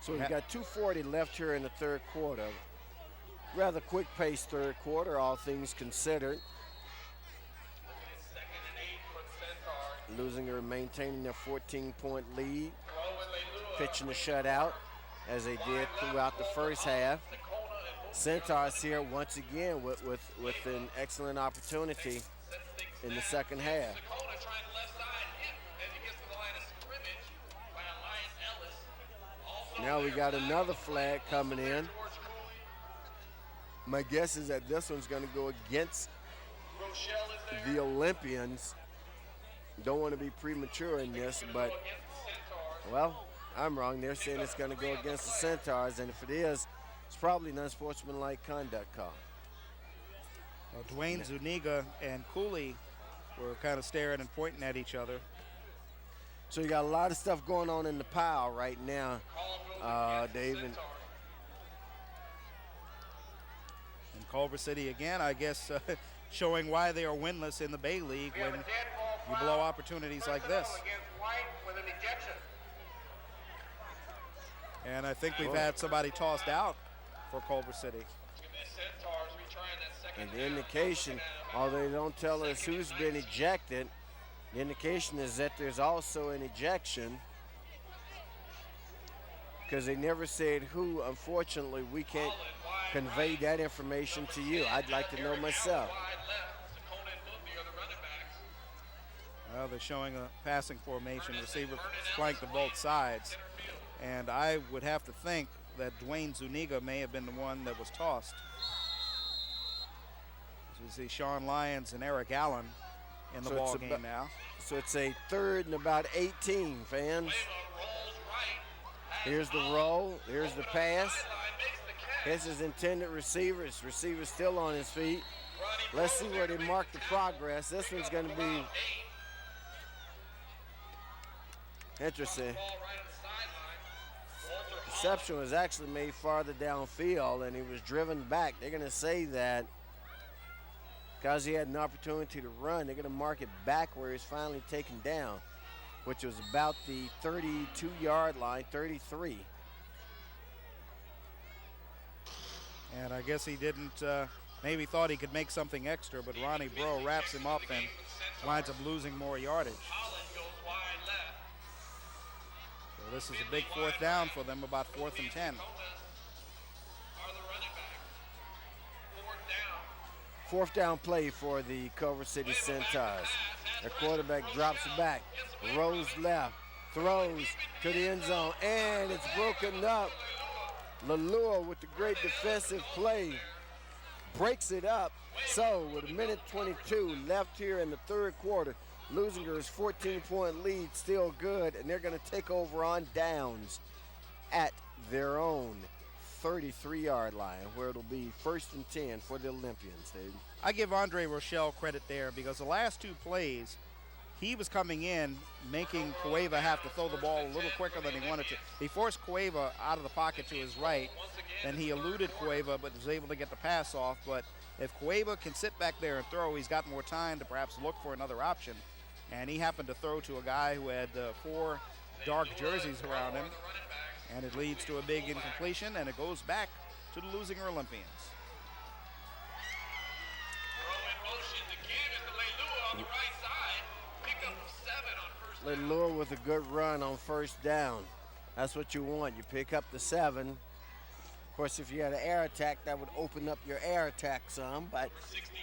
So we've got 2:40 left here in the 3rd quarter. Rather quick-paced 3rd quarter, all things considered. Leuzinger maintaining their 14-point lead, pitching a shutout as they did throughout the first half. Centaurs here once again with an excellent opportunity in the second half. Now we got another flag coming in. My guess is that this one's going to go against the Olympians. Don't want to be premature in this, but, well, I'm wrong. They're saying it's going to go against the Centaurs, and if it is, It's probably an unsportsmanlike conduct call. Dwayne Zuniga and Cooley were kind of staring and pointing at each other. So you got a lot of stuff going on in the pile right now, Dave. And Culver City again, I guess, showing why they are winless in the Bay League when you blow opportunities like this. And I think we've had somebody tossed out for Culver City. And the indication, although they don't tell us who's been ejected, the indication is that there's also an ejection, because they never said who. Unfortunately, we can't convey that information to you. I'd like to know myself. Well, they're showing a passing formation, receiver flanked to both sides. And I would have to think that Dwayne Zuniga may have been the one that was tossed. As we see Sean Lyons and Eric Allen in the ball game now. So it's a 3rd and about 18, fans. Here's the roll. Here's the pass. This is intended receivers. Receiver still on his feet. Let's see where they mark the progress. This one's going to be interesting. Reception was actually made farther downfield, and he was driven back. They're going to say that because he had an opportunity to run, they're going to mark it back where he's finally taken down, which was about the 32-yard line, 33. And I guess he didn't, maybe thought he could make something extra, but Ronnie Bro wraps him up and winds up losing more yardage. So this is a big 4th down for them, about 4th and 10. 4th down play for the Culver City Centaurs. The quarterback drops it back, rolls left, throws to the end zone, and it's broken up. Lalure with the great defensive play breaks it up. So with 1:22 left here in the 3rd quarter, Leuzinger's 14-point lead still good, and they're going to take over on downs at their own 33-yard line, where it'll be 1st and 10 for the Olympians, Dave. I give Andre Rochelle credit there, because the last 2 plays, he was coming in, making Cueva have to throw the ball a little quicker than he wanted to. He forced Cueva out of the pocket to his right, and he eluded Cueva, but was able to get the pass off. But if Cueva can sit back there and throw, he's got more time to perhaps look for another option. And he happened to throw to a guy who had 4 dark jerseys around him, and it leads to a big incompletion, and it goes back to the Leuzinger Olympians. Lalure with a good run on 1st down. That's what you want. You pick up the 7. Of course, if you had an air attack, that would open up your air attack some, but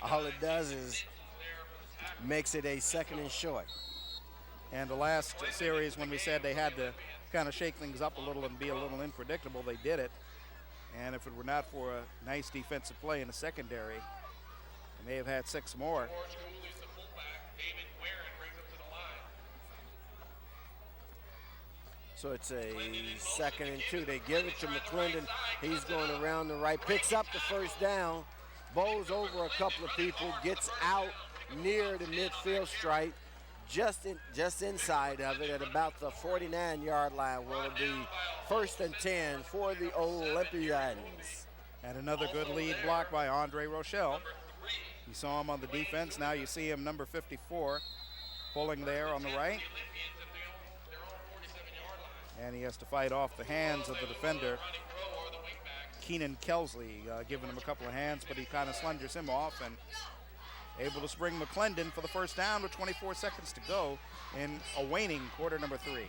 all it does is makes it a 2nd and short. And the last series, when we said they had to kind of shake things up a little and be a little unpredictable, they did it. And if it were not for a nice defensive play in the secondary, they may have had 6 more. So it's a 2nd and 2. They give it to McClendon. He's going around the right, picks up the 1st down, bowls over a couple of people, gets out near the midfield stripe, just inside of it at about the 49-yard line, where it'll be 1st and 10 for the Olympians. And another good lead block by Andre Rochelle. You saw him on the defense. Now you see him, number 54, pulling there on the right. And he has to fight off the hands of the defender, Keenan Kelsley, giving him a couple of hands, but he kind of slungers him off and able to spring McClendon for the 1st down with 24 seconds to go in a waning quarter number 3.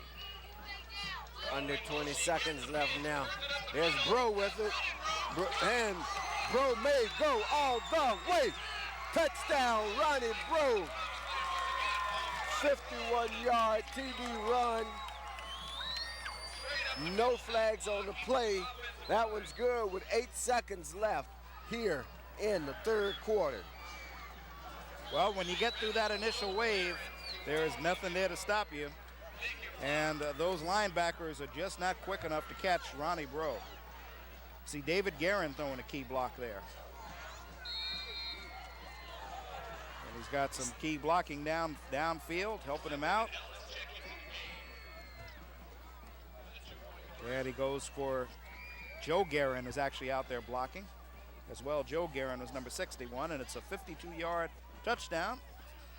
Under 20 seconds left now. There's Bro with it. And Bro may go all the way. Touchdown, Ronnie Bro. 51-yard TD run. No flags on the play. That one's good with 8 seconds left here in the 3rd quarter. Well, when you get through that initial wave, there is nothing there to stop you. And those linebackers are just not quick enough to catch Ronnie Bro. See David Guerin throwing a key block there. And he's got some key blocking downfield, helping him out. There he goes for Joe Guerin is actually out there blocking as well. Joe Guerin was number 61, and it's a 52-yard touchdown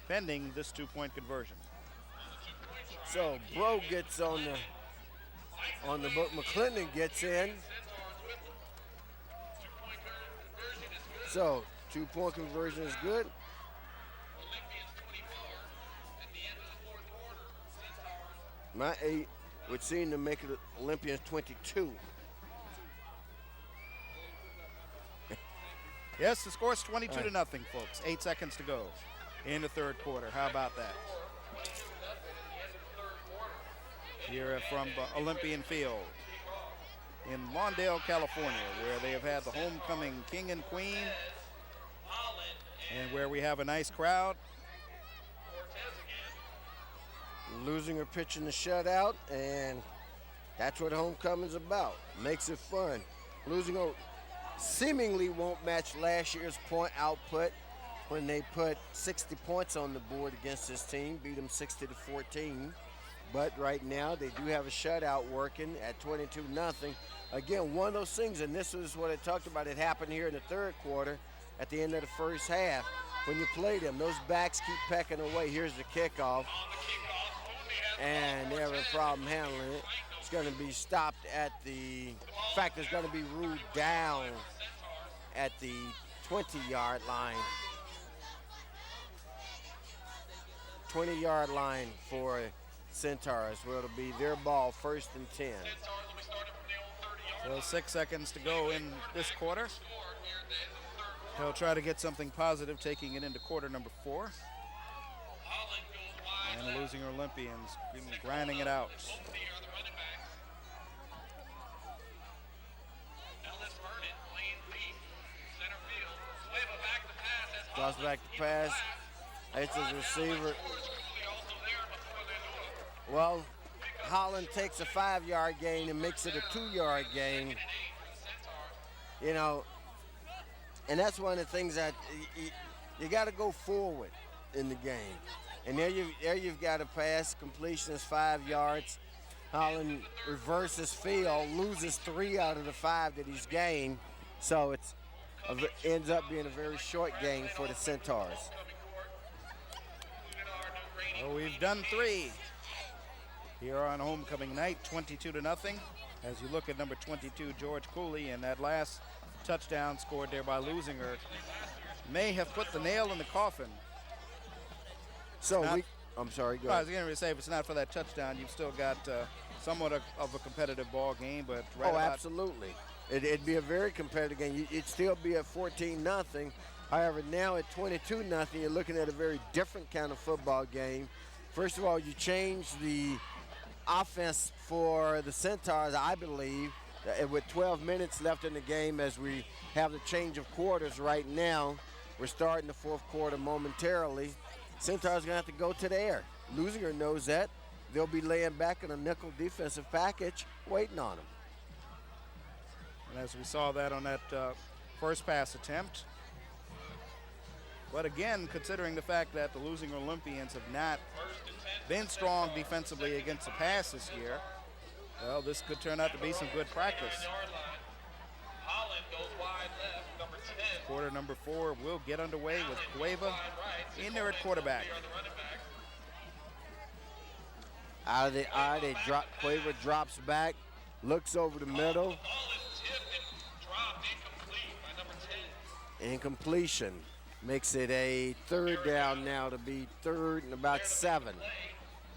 pending this two-point conversion. So Bro gets on the book. McClendon gets in. So two-point conversion is good. My 8 would seem to make it Olympians 22. Yes, the score's 22 to nothing, folks. 8 seconds to go in the third quarter. How about that? Here from Olympian Field in Lawndale, California, where they have had the homecoming king and queen, and where we have a nice crowd. Leuzinger pitching the shutout, and that's what homecoming's about. Makes it fun. Leuzinger seemingly won't match last year's point output when they put 60 points on the board against this team, beat them 60-14. But right now they do have a shutout working at 22-0. Again, one of those things, and this is what I talked about, it happened here in the third quarter at the end of the first half. When you play them, those backs keep pecking away. Here's the kickoff. And they have a problem handling it. It's going to be stopped at the, in fact, it's going to be ruled down at the 20-yard line. 20-yard line for Centaurs, where it'll be their ball, 1st and 10. So 6 seconds to go in this quarter. He'll try to get something positive, taking it into quarter number 4. And the Leuzinger Olympians grinding it out. Toss back the pass. It's his receiver. Well, Holland takes a 5-yard gain and makes it a 2-yard gain. You know, and that's one of the things that you got to go forward in the game. And there you've got a pass. Completion is 5 yards. Holland reverses field, loses 3 out of the 5 that he's gained. So it ends up being a very short gain for the Centaurs. Well, we've done 3 here on homecoming night, 22-0. As you look at number 22, George Cooley, and that last touchdown scored there by Leuzinger may have put the nail in the coffin. So I'm sorry, go ahead. I was going to say, if it's not for that touchdown, you've still got somewhat of a competitive ball game. But absolutely. It'd be a very competitive game. It'd still be at 14-0. However, now at 22-0, you're looking at a very different kind of football game. First of all, you change the offense for the Centaurs, I believe, with 12 minutes left in the game as we have the change of quarters right now. We're starting the fourth quarter momentarily. Centaurs going to have to go to the air. Leuzinger knows that. They'll be laying back in a nickel defensive package waiting on them. And as we saw that on that first pass attempt. But again, considering the fact that the Leuzinger Olympians have not been strong defensively against the pass this year, well, this could turn out to be some good practice. Quarter number 4 will get underway with Cueva in there at quarterback. Out of the eye, Cueva drops back, looks over the middle. Incompletion. Makes it a 3rd down now to be 3rd and about 7.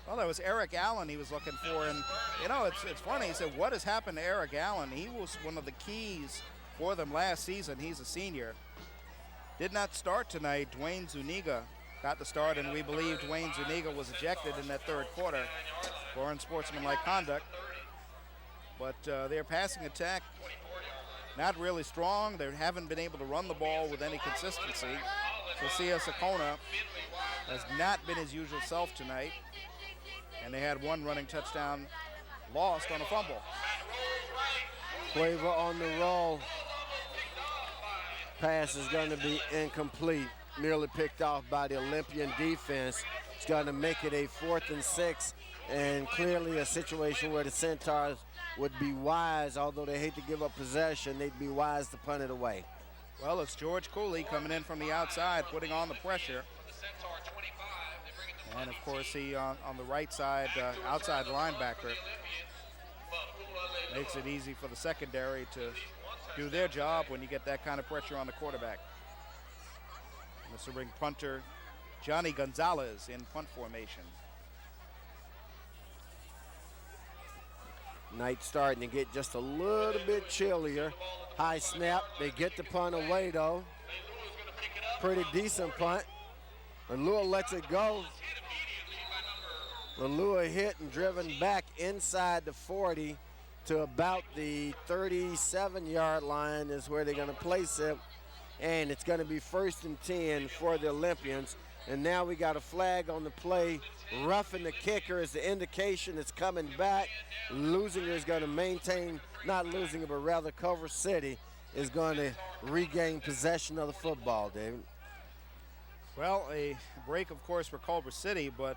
Well, that was Eric Allen he was looking for. And, you know, it's funny. He said, what has happened to Eric Allen? He was one of the keys for them last season. He's a senior. Did not start tonight. Dwayne Zuniga got the start, and we believe Dwayne Zuniga was ejected in that 3rd quarter for unsportsmanlike conduct. But their passing attack, not really strong. They haven't been able to run the ball with any consistency. Socia Sakona has not been his usual self tonight. And they had one running touchdown lost on a fumble. Culver on the roll. Pass is going to be incomplete. Nearly picked off by the Olympian defense. It's going to make it a 4th and 6, and clearly a situation where the Centaurs would be wise, although they hate to give up possession, they'd be wise to punt it away. Well, it's George Cooley coming in from the outside, putting on the pressure. And of course, he on the right side, outside linebacker, makes it easy for the secondary to do their job when you get that kind of pressure on the quarterback. And this will bring punter Johnny Gonzalez in punt formation. Night starting to get just a little bit chillier. High snap, they get the punt away though. Pretty decent punt. Lua lets it go. Lua hit and driven back inside the 40 to about the 37-yard line is where they're going to place it. And it's going to be 1st and 10 for the Olympians. And now we got a flag on the play. Roughing the kicker is the indication it's coming back. Leuzinger is going to maintain, not Leuzinger, but rather Culver City is going to regain possession of the football, David. Well, a break, of course, for Culver City, but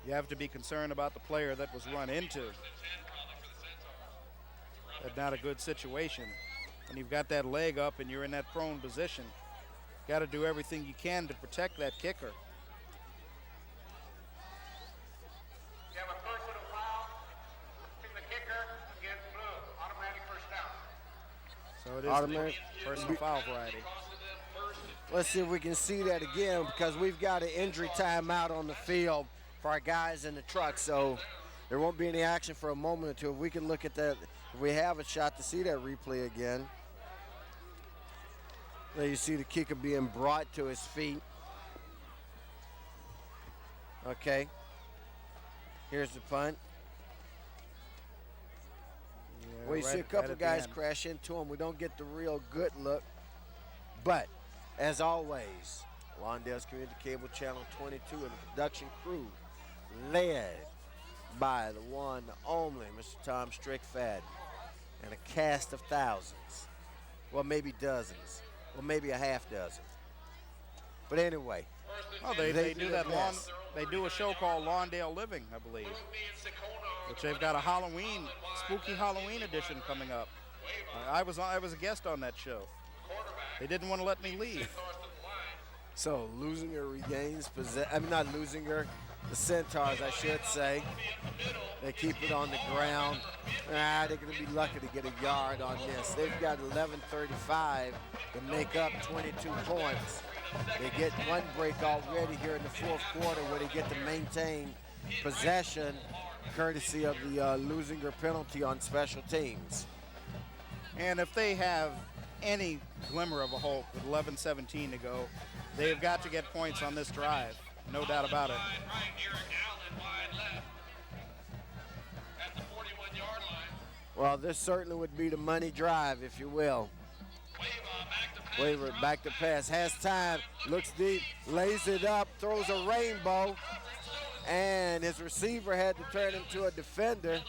you have to be concerned about the player that was run into. That's not a good situation. When you've got that leg up and you're in that prone position, got to do everything you can to protect that kicker. You have a personal foul to the kicker against Blue. Automatic first down. So it is Automatic. the personal foul variety. Let's see if we can see that again, because we've got an injury timeout on the field for our guys in the truck, so there won't be any action for a moment or two. If we can look at that, if we have a shot to see that replay again. There you see the kicker being brought to his feet. Okay. Here's the punt. Yeah, We see a couple guys crash into him. We don't get the real good look. But, as always, Lawndale's Community Cable Channel 22 and the production crew, led by the one, the only Mr. Tom Strickfadden, and a cast of thousands. Well, maybe dozens. Well, maybe a half dozen. But anyway, Oh, they do that their best. they do a show called Lawndale Living, I believe, which they've got a Halloween, spooky Halloween edition coming up. I was a guest on that show. They didn't want to let me leave. So Leuzinger regains possession. I mean, not Leuzinger, the Centaurs, I should say. They keep it on the ground. They're going to be lucky to get a yard on this. They've got 11:35 to make up 22 points. They get one break already here in the 4th quarter where they get to maintain possession courtesy of the Leuzinger penalty on special teams. And if they have any glimmer of a hope with 11:17 to go, they've got to get points on this drive. No doubt about it. Well, this certainly would be the money drive, if you will. Waver back to pass, has time, looks deep, lays it up, throws a rainbow, and his receiver had to turn into a defender,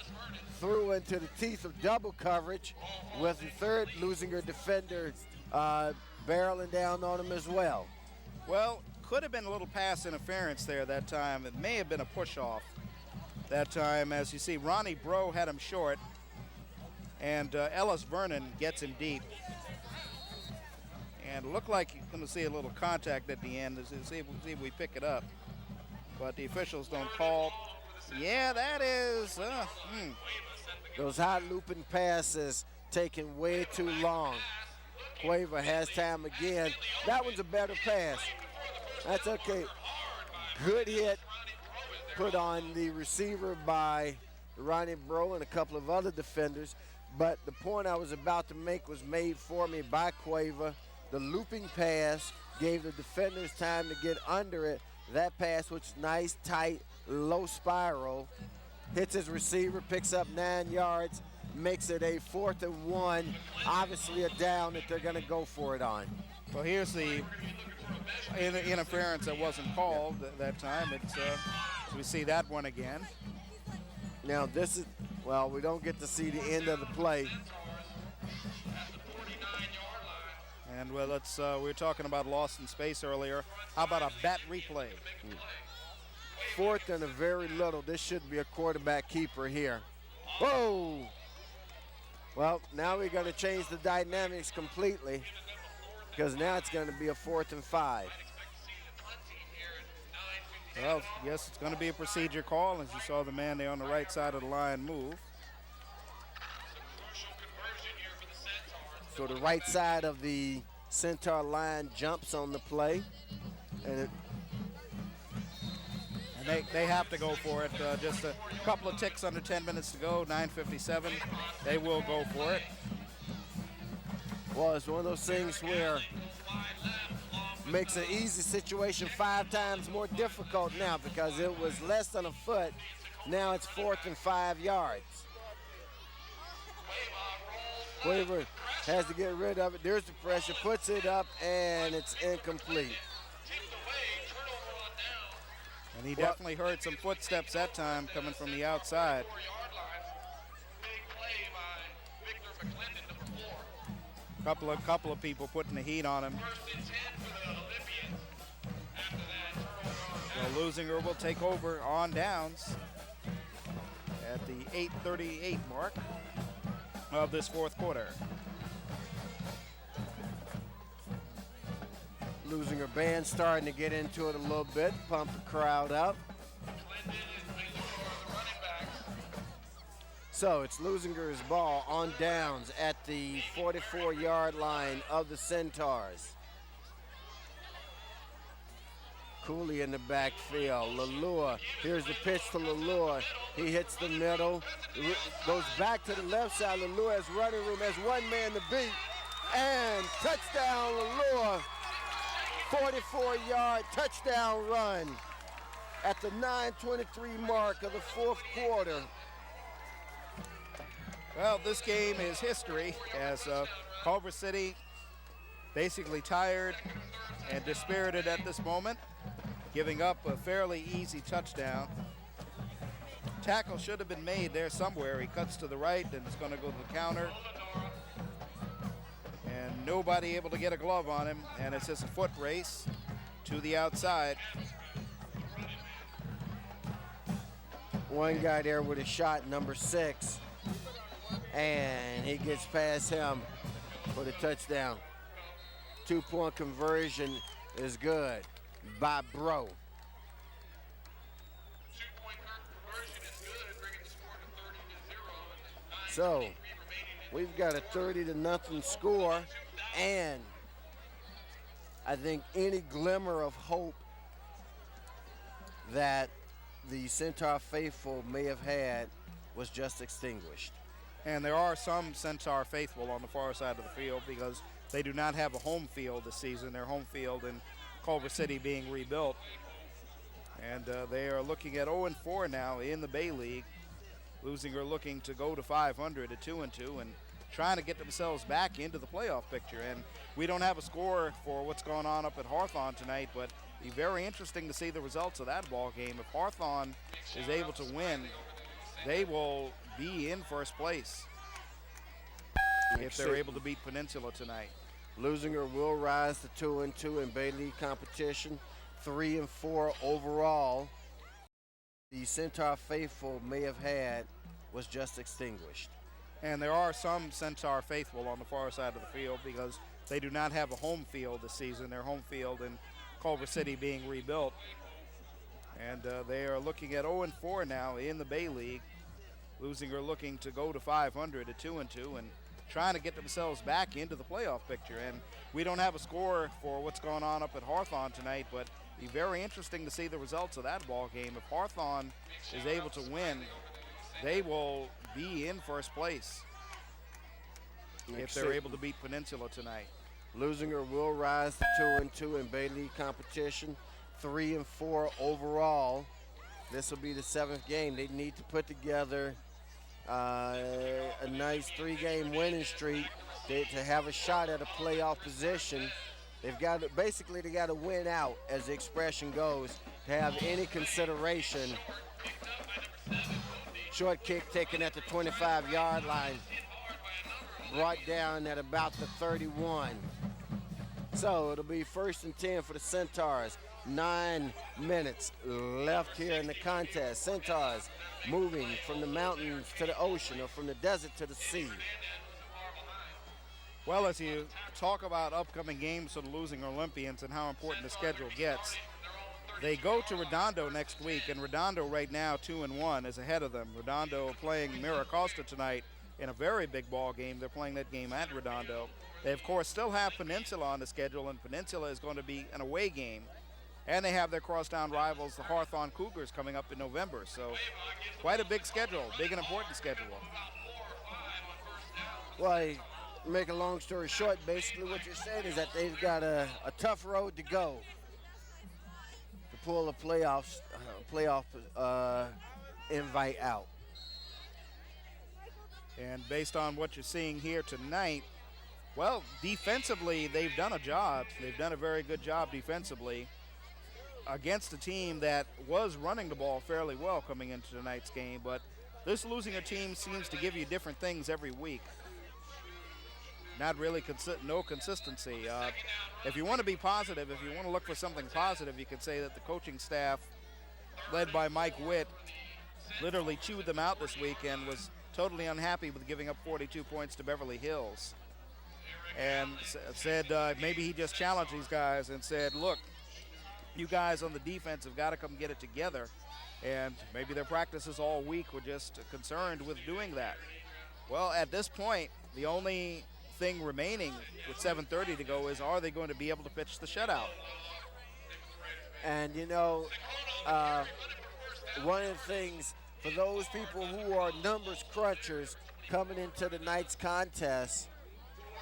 threw into the teeth of double coverage with the 3rd Leuzinger defender barreling down on him as well. Well, could have been a little pass interference there that time. It may have been a push-off that time. As you see, Ronnie Bro had him short, and Ellis Vernon gets him deep. And it looked like you're going to see a little contact at the end. See if we pick it up. But the officials don't call. Yeah, that is. Those high looping passes taking way too long. Culver has time again. That one's a better pass. That's okay. Good hit put on the receiver by Ronnie Bro and a couple of other defenders. But the point I was about to make was made for me by Culver. The looping pass gave the defenders time to get under it. That pass, which is nice, tight, low spiral, hits his receiver, picks up 9 yards, makes it a 4th and 1. Obviously a down that they're going to go for it on. Well, here's the interference that wasn't called that time. It's we see that one again. Now this is Well, we don't get to see the end of the play. And well, we were talking about lost in space earlier. How about a bat replay? Fourth and a very little. This should be a quarterback keeper here. Whoa! Well, now we're going to change the dynamics completely because now it's going to be a 4th and 5. Well, yes, it's going to be a procedure call as you saw the man there on the right side of the line move. So the right side of the Centaur line jumps on the play. And they have to go for it. Just a couple of ticks under 10 minutes to go, 9:57. They will go for it. Well, it's one of those things where makes an easy situation 5 times more difficult now because it was less than a foot. Now it's 4th and 5 yards. Culver has to get rid of it. There's the pressure, puts it up, and it's incomplete. And he definitely heard some footsteps that time coming from the outside. Couple of people putting the heat on him. So Leuzinger will take over on downs at the 8:38 mark of this 4th quarter. Leuzinger band starting to get into it a little bit, pump the crowd up. So it's Leuzinger's ball on downs at the 44-yard line of the Centaurs. Cooley in the backfield. Lalua, here's the pitch to Lalua. He hits the middle, goes back to the left side. Lalua has running room, has one man to beat, and touchdown Lalua. 44-yard touchdown run at the 9:23 mark of the 4th quarter. Well, this game is history as Culver City basically tired and dispirited at this moment, giving up a fairly easy touchdown. Tackle should have been made there somewhere. He cuts to the right and it's going to go to the counter. And nobody able to get a glove on him, and it's just a foot race to the outside. One guy there with a shot, number 6, and he gets past him for the touchdown. 2-point conversion is good by Bro. So we've got a 30-0 score, and I think any glimmer of hope that the Centaur faithful may have had was just extinguished. And there are some Centaur faithful on the far side of the field because they do not have a home field this season. Their home field in Culver City being rebuilt. And they are looking at 0-4 now in the Bay League. Leuzinger looking to go to 500 at 2-2 and trying to get themselves back into the playoff picture. And we don't have a score for what's going on up at Hawthorne tonight, but it'll be very interesting to see the results of that ball game. If Hawthorne is able to win, they will be in first place if they're able to beat Peninsula tonight. Leuzinger will rise to 2-2 in Bay League competition, 3-4 overall. The Centaur faithful may have had was just extinguished. And there are some Centaur faithful on the far side of the field because they do not have a home field this season. Their home field in Culver City being rebuilt. And they are looking at 0-4 now in the Bay League. Leuzinger looking to go to 500 at 2-2 and trying to get themselves back into the playoff picture. And we don't have a score for what's going on up at Hawthorne tonight, but it'll be very interesting to see the results of that ball game. If Hawthorne is able to win, they will be in first place if they're able to beat Peninsula tonight. Leuzinger will rise to 2-2 in Bay League competition, 3-4 overall. This will be the 7th game. They need to put together a nice 3-game winning streak to have a shot at a playoff position. They've got to, basically they got to win out, as the expression goes, to have any consideration Short kick taken at the 25-yard line. Brought down at about the 31. So it'll be 1st and 10 for the Centaurs. 9 minutes left here in the contest. Centaurs moving from the mountains to the ocean or from the desert to the sea. Well, as you talk about upcoming games for the losing Olympians and how important the schedule gets, they go to Redondo next week, and Redondo right now 2-1 is ahead of them. Redondo playing Miracosta tonight in a very big ball game. They're playing that game at Redondo. They, of course, still have Peninsula on the schedule, and Peninsula is going to be an away game. And they have their crosstown rivals, the Hawthorne Cougars, coming up in November. So quite a big schedule, big and important schedule. Well, make a long story short, basically what you're saying is that they've got a tough road to go to pull a playoff invite out. And based on what you're seeing here tonight, well, defensively, they've done a job. They've done a very good job defensively against a team that was running the ball fairly well coming into tonight's game. But this Leuzinger team seems to give you different things every week. Not really no consistency. If you want to be positive, if you want to look for something positive, you could say that the coaching staff, led by Mike Witt, literally chewed them out this week and was totally unhappy with giving up 42 points to Beverly Hills. And said maybe he just challenged these guys and said, look, you guys on the defense have got to come get it together. And maybe their practices all week were just concerned with doing that. Well, at this point, the only thing remaining with 7:30 to go is, are they going to be able to pitch the shutout? And, you know, one of the things for those people who are numbers crunchers coming into tonight's contest,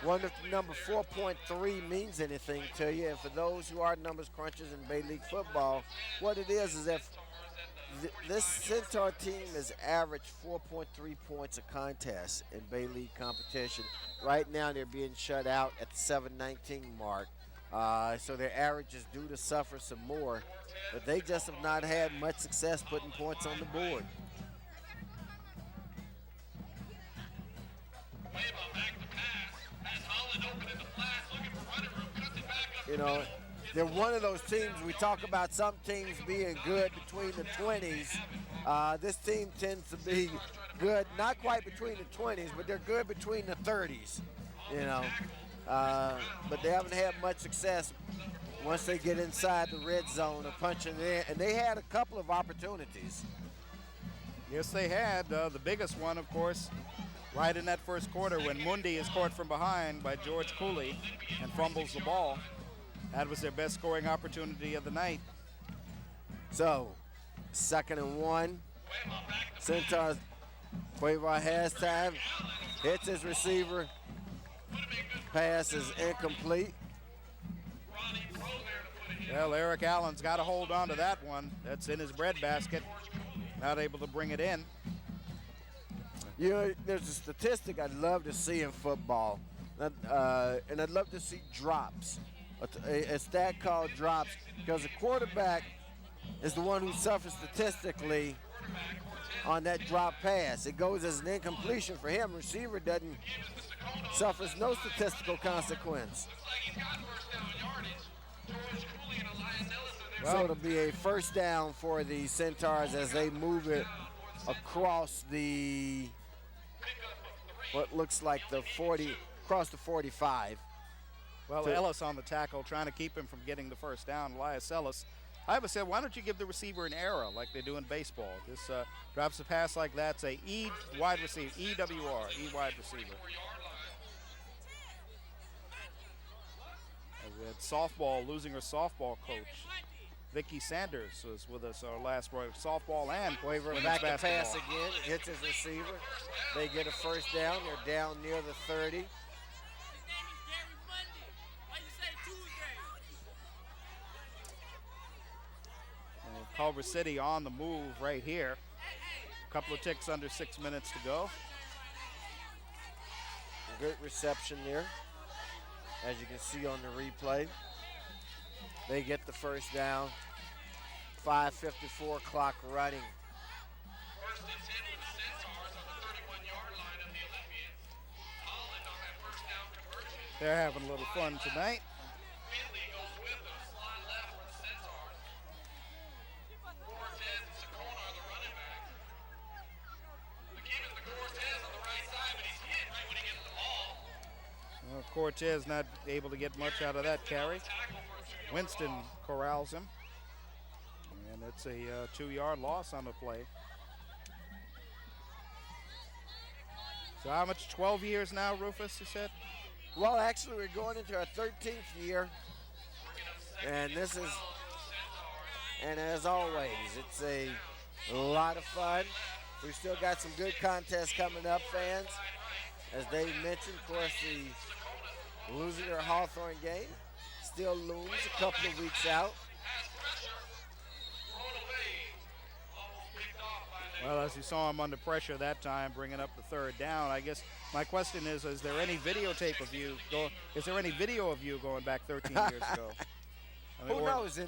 wonder if the number 4.3 means anything to you. And for those who are numbers crunchers in Bay League football, what it is if this Centaur team has averaged 4.3 points a contest in Bay League competition. Right now they're being shut out at the 7:19 mark. So their average is due to suffer some more. But they just have not had much success putting points on the board. You know, they're one of those teams, we talk about some teams being good between the 20s. This team tends to be good, not quite between the 20s, but they're good between the 30s, you know. But they haven't had much success once they get inside the red zone of punching in. And they had a couple of opportunities. Yes, they had. The biggest one, of course, right in that first quarter when Mundi is caught from behind by George Cooley and fumbles the ball. That was their best scoring opportunity of the night. So, 2nd and 1. Centaurs, Cueva has time, hits his receiver. Pass is incomplete. Well, Eric Allen's got to hold on to that one. That's in his breadbasket. Not able to bring it in. You know, there's a statistic I'd love to see in football, and I'd love to see drops. A stat called drops, because the quarterback is the one who suffers statistically on that drop pass. It goes as an incompletion for him. Receiver suffers no statistical consequence. So it'll be a first down for the Centaurs as they move it across the, what looks like the 40, across the 45. Well, Ellis on the tackle, trying to keep him from getting the first down. Elias Ellis. I ever said, why don't you give the receiver an error like they do in baseball? Just drops a pass like that, say E wide receiver, EWR, E wide receiver. We had softball, Leuzinger softball coach Vicky Sanders was with us our last break. Softball and Waver back to pass again, hits his receiver. They get a first down. They're down near the 30. Culver City on the move right here. A couple of ticks under 6 minutes to go. Good reception there, as you can see on the replay. They get the first down. 5:54 clock running. They're having a little fun tonight. Finley goes with them. Slot left for the Centaurs. Cortez and Sakona are the running backs. The give it to Cortez on the right side, but he's hit right when he gets the ball. Well, Cortez not able to get much out of that carry. Tackle for a 2-yard Winston loss. corrals him. And it's a 2-yard loss on the play. So how much, 12 years now, Rufus, you said? Well, actually, we're going into our 13th year. And this is, and as always, it's a lot of fun. We've still got some good contests coming up, fans. As Dave mentioned, of course, the Leuzinger Hawthorne game still looms a couple of weeks out. Well, as you saw him under pressure that time, bringing up the third down, I guess my question is there any videotape of you? Is there any video of you going back 13 years ago? I mean, Who knows?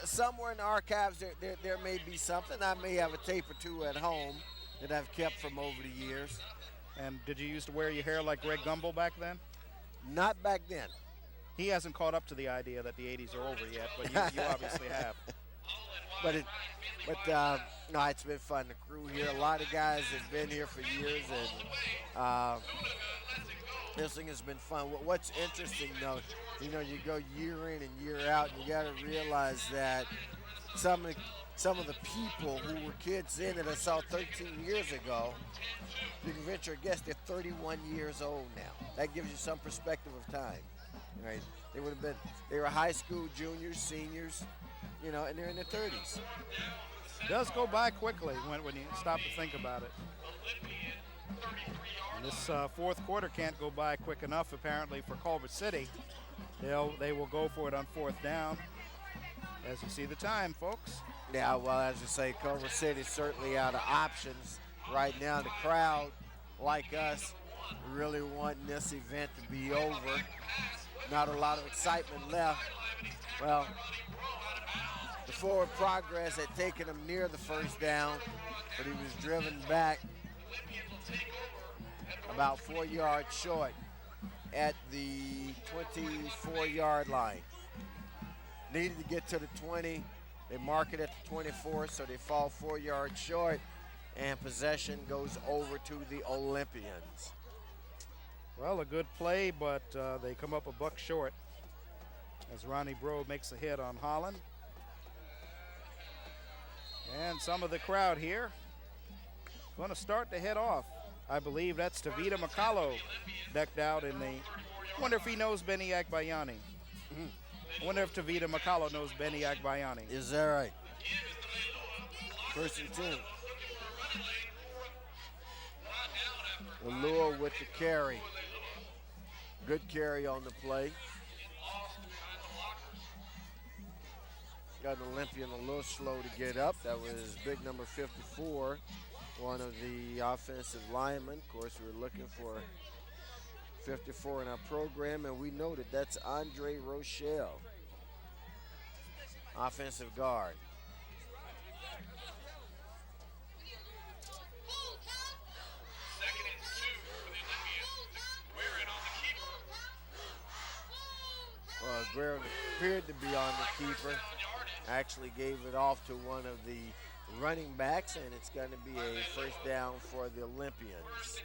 Somewhere in the archives, there may be something. I may have a tape or two at home that I've kept from over the years. And did you used to wear your hair like Greg Gumbel back then? Not back then. He hasn't caught up to the idea that the 80s are over yet, but you obviously have. No, it's been fun. The crew here, a lot of guys have been here for years, and this thing has been fun. What's interesting, though, you go year in and year out, and you got to realize that some of the people who were kids then that I saw 13 years ago, you can venture a guess they're 31 years old now. That gives you some perspective of time, right? They were high school juniors, seniors, and they're in their 30s. It does go by quickly when you stop to think about it. And this fourth quarter can't go by quick enough, apparently, for Culver City. They will go for it on fourth down. As you see the time, folks. Yeah, well, as you say, Culver City's certainly out of options right now. The crowd, like us, really wanting this event to be over. Not a lot of excitement left. Well, the forward progress had taken him near the first down, but he was driven back about 4 yards short at the 24-yard line. Needed to get to the 20. They mark it at the 24, so they fall 4 yards short, and possession goes over to the Olympians. Well, a good play, but they come up a buck short as Ronnie Bro makes a hit on Holland. And some of the crowd here going to start to head off. I believe that's Tavita Macallo decked out in the, wonder if he knows Benny Agbayani. I wonder if Tavita Macallo knows Benny Agbayani. Is that right? First and 10. Allure with the carry. Good carry on the play. Got an Olympian a little slow to get up. That was big number 54, one of the offensive linemen. Of course, we were looking for 54 in our program, and we know that that's Andre Rochelle, offensive guard. Second and 2 for the Olympians. Guerin on the keeper. Well, Guerin appeared to be on the keeper. Actually gave it off to one of the running backs, and it's going to be a first down for the Olympians.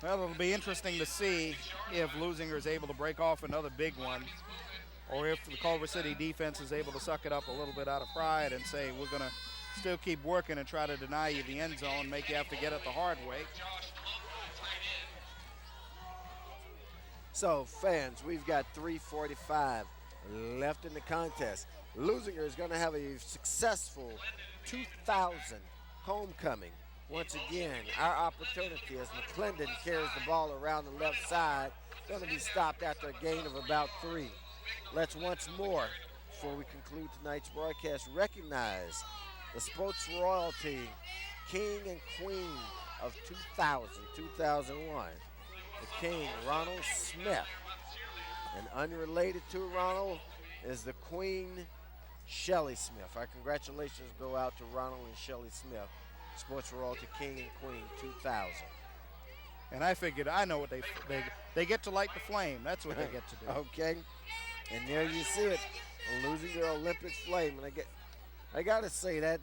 Well, it'll be interesting to see if Leuzinger is able to break off another big one, or if the Culver City defense is able to suck it up a little bit out of pride and say, we're going to still keep working and try to deny you the end zone, make you have to get it the hard way. So, fans, we've got 3:45 left in the contest. Leuzinger is going to have a successful 2000 homecoming. Once again, our opportunity as McClendon carries the ball around the left side, going to be stopped after a gain of about 3. Let's once more, before we conclude tonight's broadcast, recognize the sports royalty, king and queen of 2000, 2001. The king, Ronald Smith. And unrelated to Ronald is the queen, Shelly Smith. Our congratulations go out to Ronald and Shelly Smith, sports royalty king and queen 2000. And I figured, I know what they get to light the flame. That's what they get to do. Okay, and there you see it, a Leuzinger Olympic flame, and I gotta say that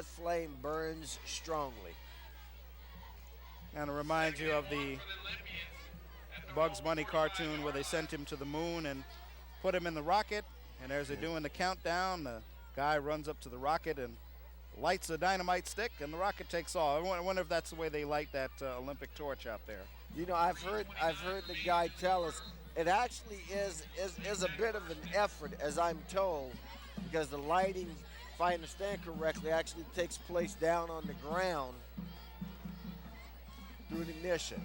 flame burns strongly. And it reminds you of the Bugs Bunny cartoon where they sent him to the moon and put him in the rocket, and as they're doing the countdown, the guy runs up to the rocket and lights a dynamite stick, and the rocket takes off. I wonder if that's the way they light that Olympic torch out there. You know, I've heard the guy tell us it actually is a bit of an effort, as I'm told, because the lighting, if I understand correctly, actually takes place down on the ground through the ignition.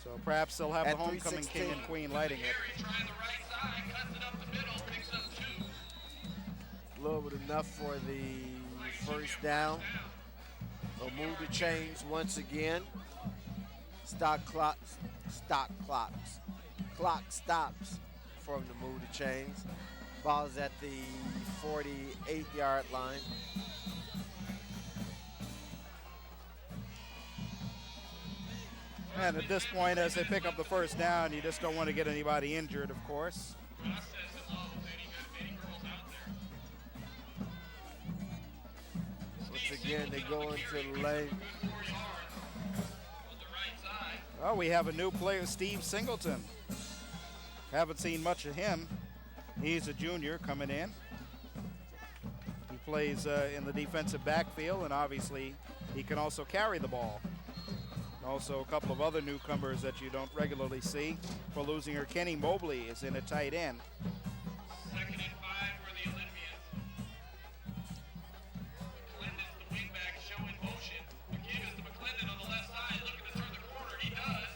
So perhaps they'll have At the homecoming king and queen lighting it. Trying the right side, cuts it up the middle, picks up 2. A little bit enough for the first down. They'll move the chains once again. Clock stops for them to move the chains. Ball's at the 48-yard line. And at this point, as they pick up the first down, you just don't want to get anybody injured, of course. Once again, they go into the lane. Oh, we have a new player, Steve Singleton. Haven't seen much of him. He's a junior coming in. He plays in the defensive backfield, and obviously he can also carry the ball. Also a couple of other newcomers that you don't regularly see. For Leuzinger, Kenny Mobley is in a tight end. 2nd and 5 for the Olympians. McClendon's the wingback showing motion. McGee is to McClendon on the left side, looking to turn the corner. He does.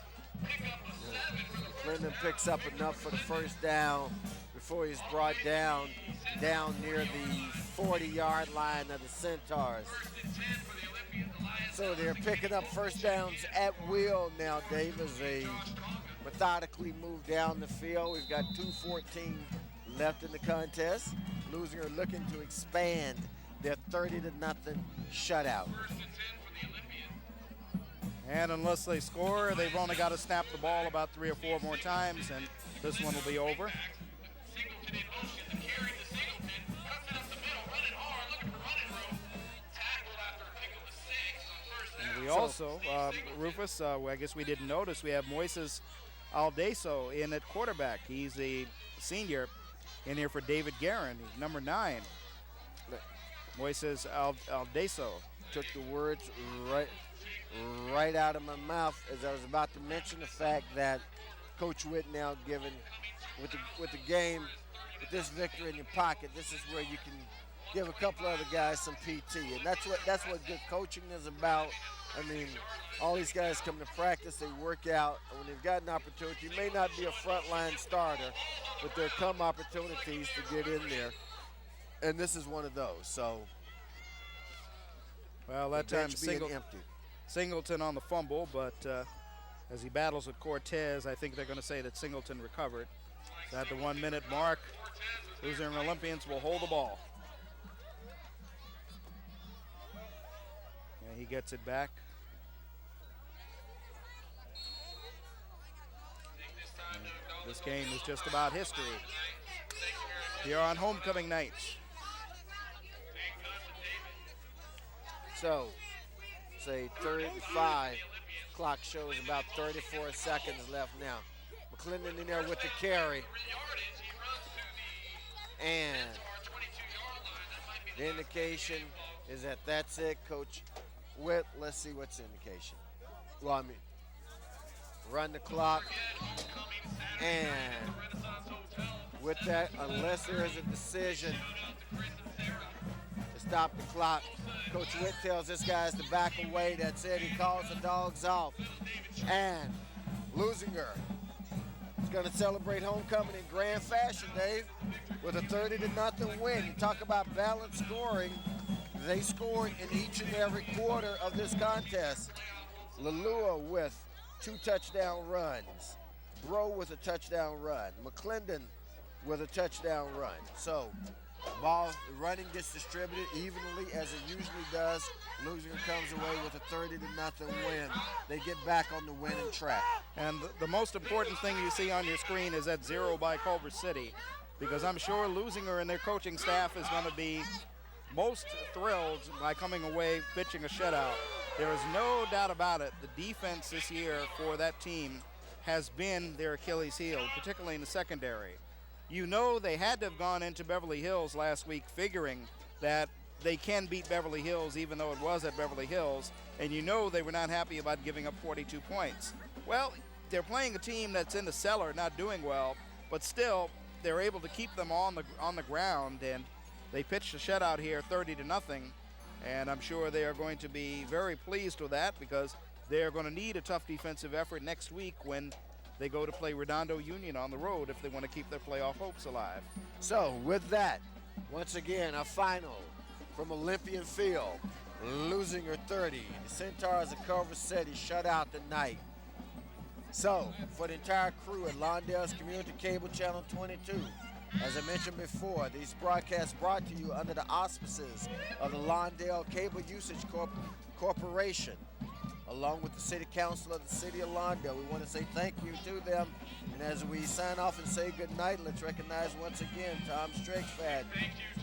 Pick up a 7 for the first Clinton picks up enough for the first down before he's brought down near the 40-yard line of the Centaurs. 1st and 10 for the Olympians. So they're picking up first downs at will now, Dave, as they methodically move down the field. We've got 2:14 left in the contest. Leuzinger looking to expand their 30-0 shutout. 1st and 10 for the Olympians. And unless they score, they've only got to snap the ball about 3 or 4 more times, and this one will be over. Singleton in motion, the carry to Singleton, cuts it up the middle, running hard, looking for running room. Tackled after a pick of a 6 on first down. And we also, Rufus, I guess we didn't notice, we have Moises Aldeso in at quarterback. He's a senior in here for David Guerin. He's number 9. Moises Aldeso. Took the words right out of my mouth as I was about to mention the fact that Coach Witt now given with the game, with this victory in your pocket, this is where you can give a couple other guys some PT, and that's what good coaching is about. I mean, all these guys come to practice, they work out, and when they've got an opportunity, you may not be a frontline starter, but there come opportunities to get in there, and this is one of those. So, well, that time being empty. Singleton on the fumble, but as he battles with Cortez, I think they're going to say that Singleton recovered. So at the 1 minute mark, Leuzinger Olympians will hold the ball. And he gets it back. And this game is just about history here on homecoming night. So, say 3rd and 5. Clock shows about 34 seconds left now. McClendon in there with the carry. And the indication is that that's it, Coach Witt. Let's see what's the indication. Well, I mean, run the clock. And with that, unless there is a decision to stop the clock, Coach Witt tells this guys to back away. That's it. He calls the dogs off. And Leuzinger is going to celebrate homecoming in grand fashion, Dave, with a 30-0 win. You talk about balanced scoring. They scored in each and every quarter of this contest. Lalua with 2 touchdown runs. Bro with a touchdown run. McClendon with a touchdown run. So Ball running gets distributed evenly as it usually does. Leuzinger comes away with a 30-0 win. They get back on the winning track. And the most important thing you see on your screen is that 0 by Culver City, because I'm sure Leuzinger and their coaching staff is going to be most thrilled by coming away pitching a shutout. There is no doubt about it. The defense this year for that team has been their Achilles heel, particularly in the secondary. You know they had to have gone into Beverly Hills last week figuring that they can beat Beverly Hills even though it was at Beverly Hills, and you know they were not happy about giving up 42 points. Well, they're playing a team that's in the cellar, not doing well, but still they're able to keep them on the ground, and they pitched a shutout here 30-0, and I'm sure they are going to be very pleased with that because they're going to need a tough defensive effort next week when they go to play Redondo Union on the road if they want to keep their playoff hopes alive. So with that, once again, a final from Olympian Field. Leuzinger 30, the Centaurs of Culver City shut out tonight. So for the entire crew at Lawndale's Community Cable Channel 22, as I mentioned before, these broadcasts brought to you under the auspices of the Lawndale Cable Usage Corporation, along with the City Council of the City of Lawndale. We want to say thank you to them. And as we sign off and say good night, let's recognize once again Tom Strickfad,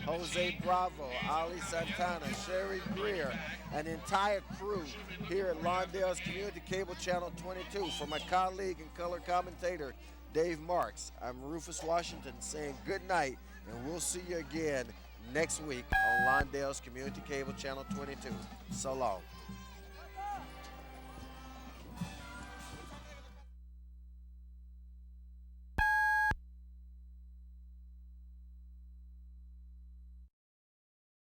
Jose Bravo, Ali Santana, Sherry Greer, and the entire crew here at Lawndale's Community Cable Channel 22. For my colleague and color commentator, Dave Marks, I'm Rufus Washington saying good night, and we'll see you again next week on Lawndale's Community Cable Channel 22. So long.